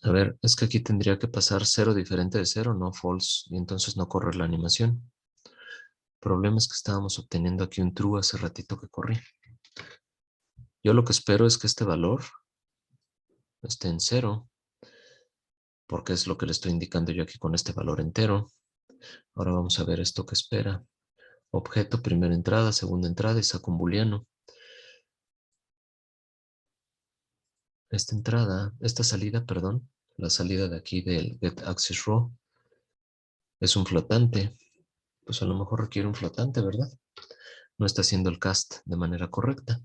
A ver, es que aquí tendría que pasar 0 diferente de 0, no false, y entonces no correr la animación. El problema es que estábamos obteniendo aquí un true hace ratito que corrí. Yo lo que espero es que este valor esté en 0, porque es lo que le estoy indicando yo aquí con este valor entero. Ahora vamos a ver esto que espera. Objeto, primera entrada, segunda entrada y saco un booleano. Esta salida, perdón, la salida de aquí del getAccessRow es un flotante. Pues a lo mejor requiere un flotante, ¿verdad? No está haciendo el cast de manera correcta.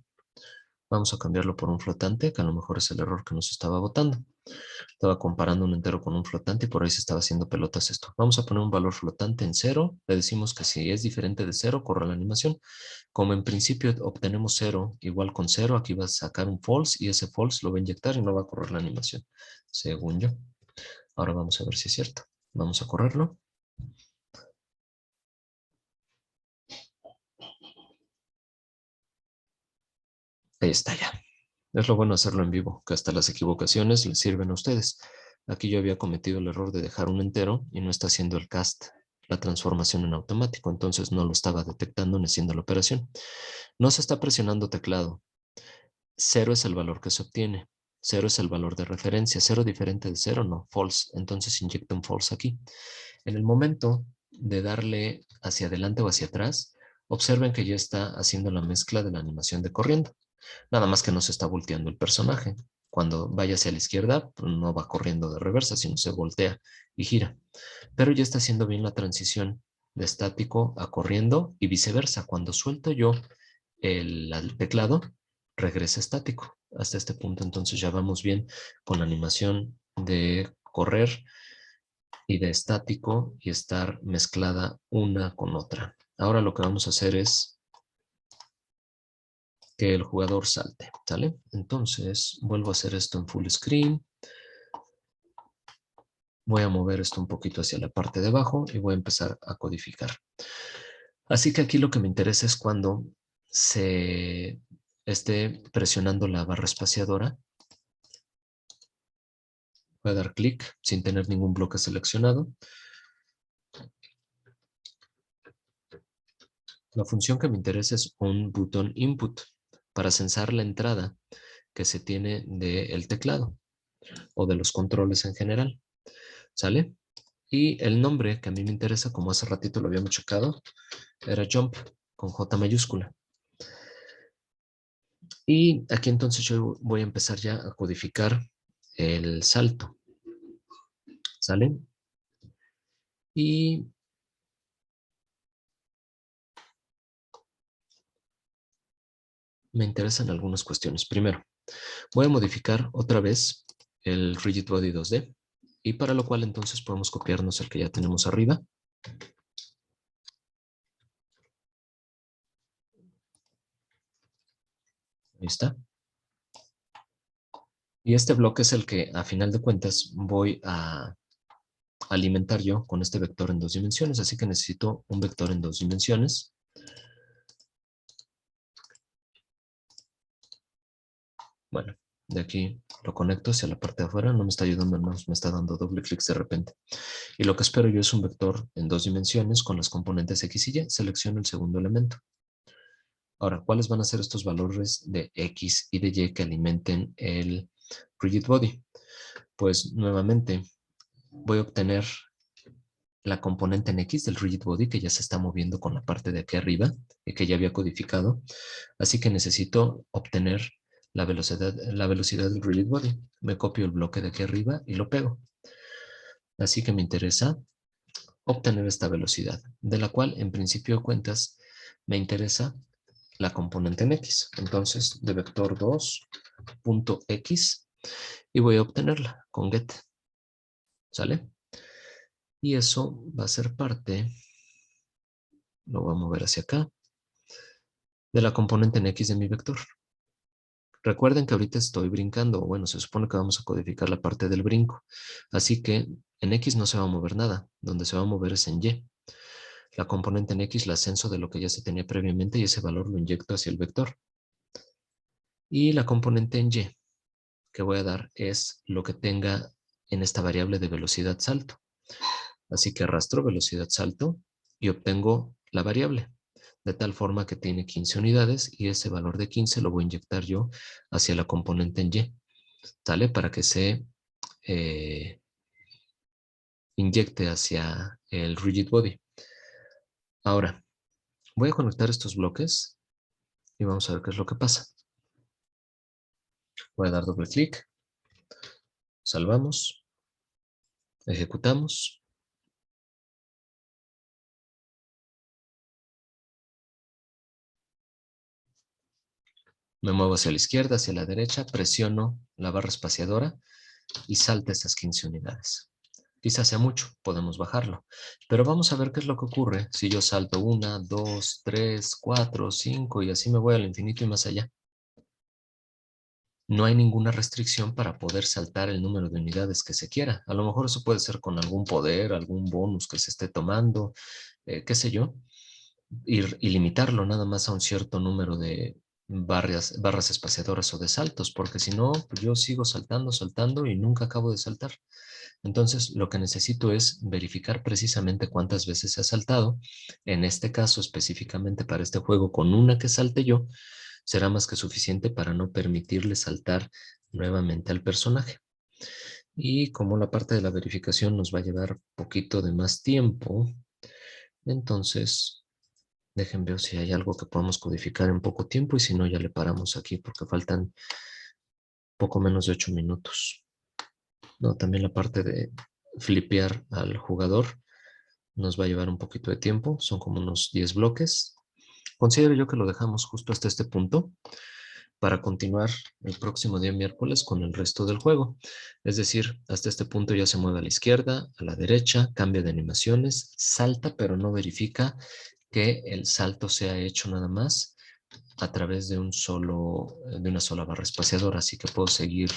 Vamos a cambiarlo por un flotante, que a lo mejor es el error que nos estaba botando. Estaba comparando un entero con un flotante y por ahí se estaba haciendo pelotas esto. Vamos a poner un valor flotante en 0. Le decimos que si es diferente de 0, corre la animación. Como en principio obtenemos 0 igual con 0, aquí va a sacar un false y ese false lo va a inyectar y no va a correr la animación, según yo. Ahora vamos a ver si es cierto. Vamos a correrlo. Ahí está ya. Es lo bueno hacerlo en vivo, que hasta las equivocaciones les sirven a ustedes. Aquí yo había cometido el error de dejar un entero y no está haciendo el cast, la transformación en automático, entonces no lo estaba detectando ni haciendo la operación. No se está presionando teclado. 0 es el valor que se obtiene. 0 es el valor de referencia. 0 diferente de 0, no, false. Entonces inyecta un false aquí. En el momento de darle hacia adelante o hacia atrás, observen que ya está haciendo la mezcla de la animación de corriendo. Nada más que no se está volteando el personaje. Cuando vaya hacia la izquierda, pues no va corriendo de reversa, sino se voltea y gira. Pero ya está haciendo bien la transición de estático a corriendo y viceversa. Cuando suelto yo el teclado, regresa estático. Hasta este punto entonces ya vamos bien con la animación de correr y de estático y estar mezclada una con otra. Ahora lo que vamos a hacer es que el jugador salte, ¿sale? Entonces vuelvo a hacer esto en full screen. Voy a mover esto un poquito hacia la parte de abajo y voy a empezar a codificar. Así que aquí lo que me interesa es cuando se esté presionando la barra espaciadora. Voy a dar clic sin tener ningún bloque seleccionado. La función que me interesa es un botón input para censar la entrada que se tiene del teclado o de los controles en general. ¿Sale? Y el nombre que a mí me interesa, como hace ratito lo habíamos checado, era jump con J mayúscula. Y aquí entonces yo voy a empezar ya a codificar el salto. ¿Sale? Y me interesan algunas cuestiones. Primero, voy a modificar otra vez el Rigid Body 2D. Y para lo cual entonces podemos copiarnos el que ya tenemos arriba. Ahí está. Y este bloque es el que a final de cuentas voy a alimentar yo con este vector en 2 dimensiones. Así que necesito un vector en 2 dimensiones. Bueno, de aquí lo conecto hacia la parte de afuera. No me está ayudando el mouse, me está dando doble clics de repente. Y lo que espero yo es un vector en 2 dimensiones con las componentes X y Y. Selecciono el segundo elemento. Ahora, ¿cuáles van a ser estos valores de X y de Y que alimenten el rigid body? Pues nuevamente voy a obtener la componente en X del rigid body que ya se está moviendo con la parte de aquí arriba y que ya había codificado. Así que necesito obtener la velocidad del rigid body. Me copio el bloque de aquí arriba y lo pego. Así que me interesa obtener esta velocidad, de la cual en principio de cuentas me interesa la componente en X. Entonces, de vector 2.x y voy a obtenerla con get. ¿Sale? Y eso va a ser parte, lo voy a mover hacia acá, de la componente en X de mi vector. Recuerden que ahorita estoy brincando, o bueno, se supone que vamos a codificar la parte del brinco. Así que en X no se va a mover nada, donde se va a mover es en Y. La componente en X la ascenso de lo que ya se tenía previamente y ese valor lo inyecto hacia el vector. Y la componente en Y que voy a dar es lo que tenga en esta variable de velocidad salto. Así que arrastro velocidad salto y obtengo la variable, de tal forma que tiene 15 unidades y ese valor de 15 lo voy a inyectar yo hacia la componente en Y, ¿sale? Para que se inyecte hacia el rigid body. Ahora, voy a conectar estos bloques y vamos a ver qué es lo que pasa. Voy a dar doble clic, salvamos, ejecutamos. Me muevo hacia la izquierda, hacia la derecha, presiono la barra espaciadora y salta esas 15 unidades. Quizás sea mucho, podemos bajarlo. Pero vamos a ver qué es lo que ocurre si yo salto 1, 2, 3, 4, 5 y así me voy al infinito y más allá. No hay ninguna restricción para poder saltar el número de unidades que se quiera. A lo mejor eso puede ser con algún poder, algún bonus que se esté tomando, qué sé yo, y limitarlo nada más a un cierto número de barras espaciadoras o de saltos, porque si no, pues yo sigo saltando, saltando y nunca acabo de saltar. Entonces, lo que necesito es verificar precisamente cuántas veces se ha saltado. En este caso, específicamente para este juego, con una que salte yo, será más que suficiente para no permitirle saltar nuevamente al personaje. Y como la parte de la verificación nos va a llevar poquito de más tiempo, entonces dejen ver si hay algo que podamos codificar en poco tiempo y si no ya le paramos aquí porque faltan poco menos de 8 minutos. No, también la parte de flipear al jugador nos va a llevar un poquito de tiempo, son como unos 10 bloques. Considero yo que lo dejamos justo hasta este punto para continuar el próximo día miércoles con el resto del juego. Es decir, hasta este punto ya se mueve a la izquierda, a la derecha, cambia de animaciones, salta, pero no verifica que el salto sea hecho nada más a través de de una sola barra espaciadora, así que puedo seguir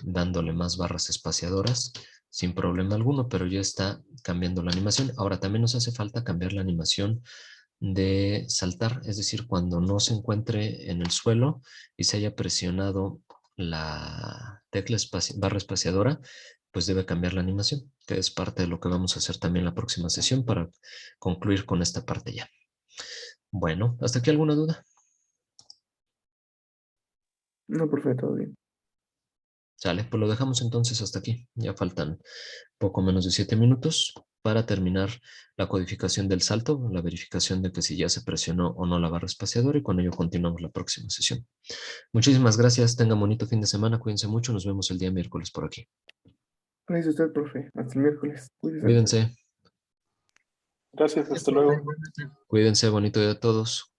dándole más barras espaciadoras sin problema alguno, pero ya está cambiando la animación. Ahora también nos hace falta cambiar la animación de saltar, es decir, cuando no se encuentre en el suelo y se haya presionado la tecla barra espaciadora, pues debe cambiar la animación, que es parte de lo que vamos a hacer también la próxima sesión para concluir con esta parte ya. Bueno, ¿hasta aquí alguna duda?
No, perfecto, todo bien.
Sale, pues lo dejamos entonces hasta aquí. Ya faltan poco menos de 7 minutos para terminar la codificación del salto, la verificación de que si ya se presionó o no la barra espaciadora y con ello continuamos la próxima sesión. Muchísimas gracias, tengan bonito fin de semana, cuídense mucho, nos vemos el día miércoles por aquí.
Gracias a usted, profe. Hasta el miércoles. Cuídese.
Cuídense,
Gracias, hasta luego.
cuídense, bonito día a todos.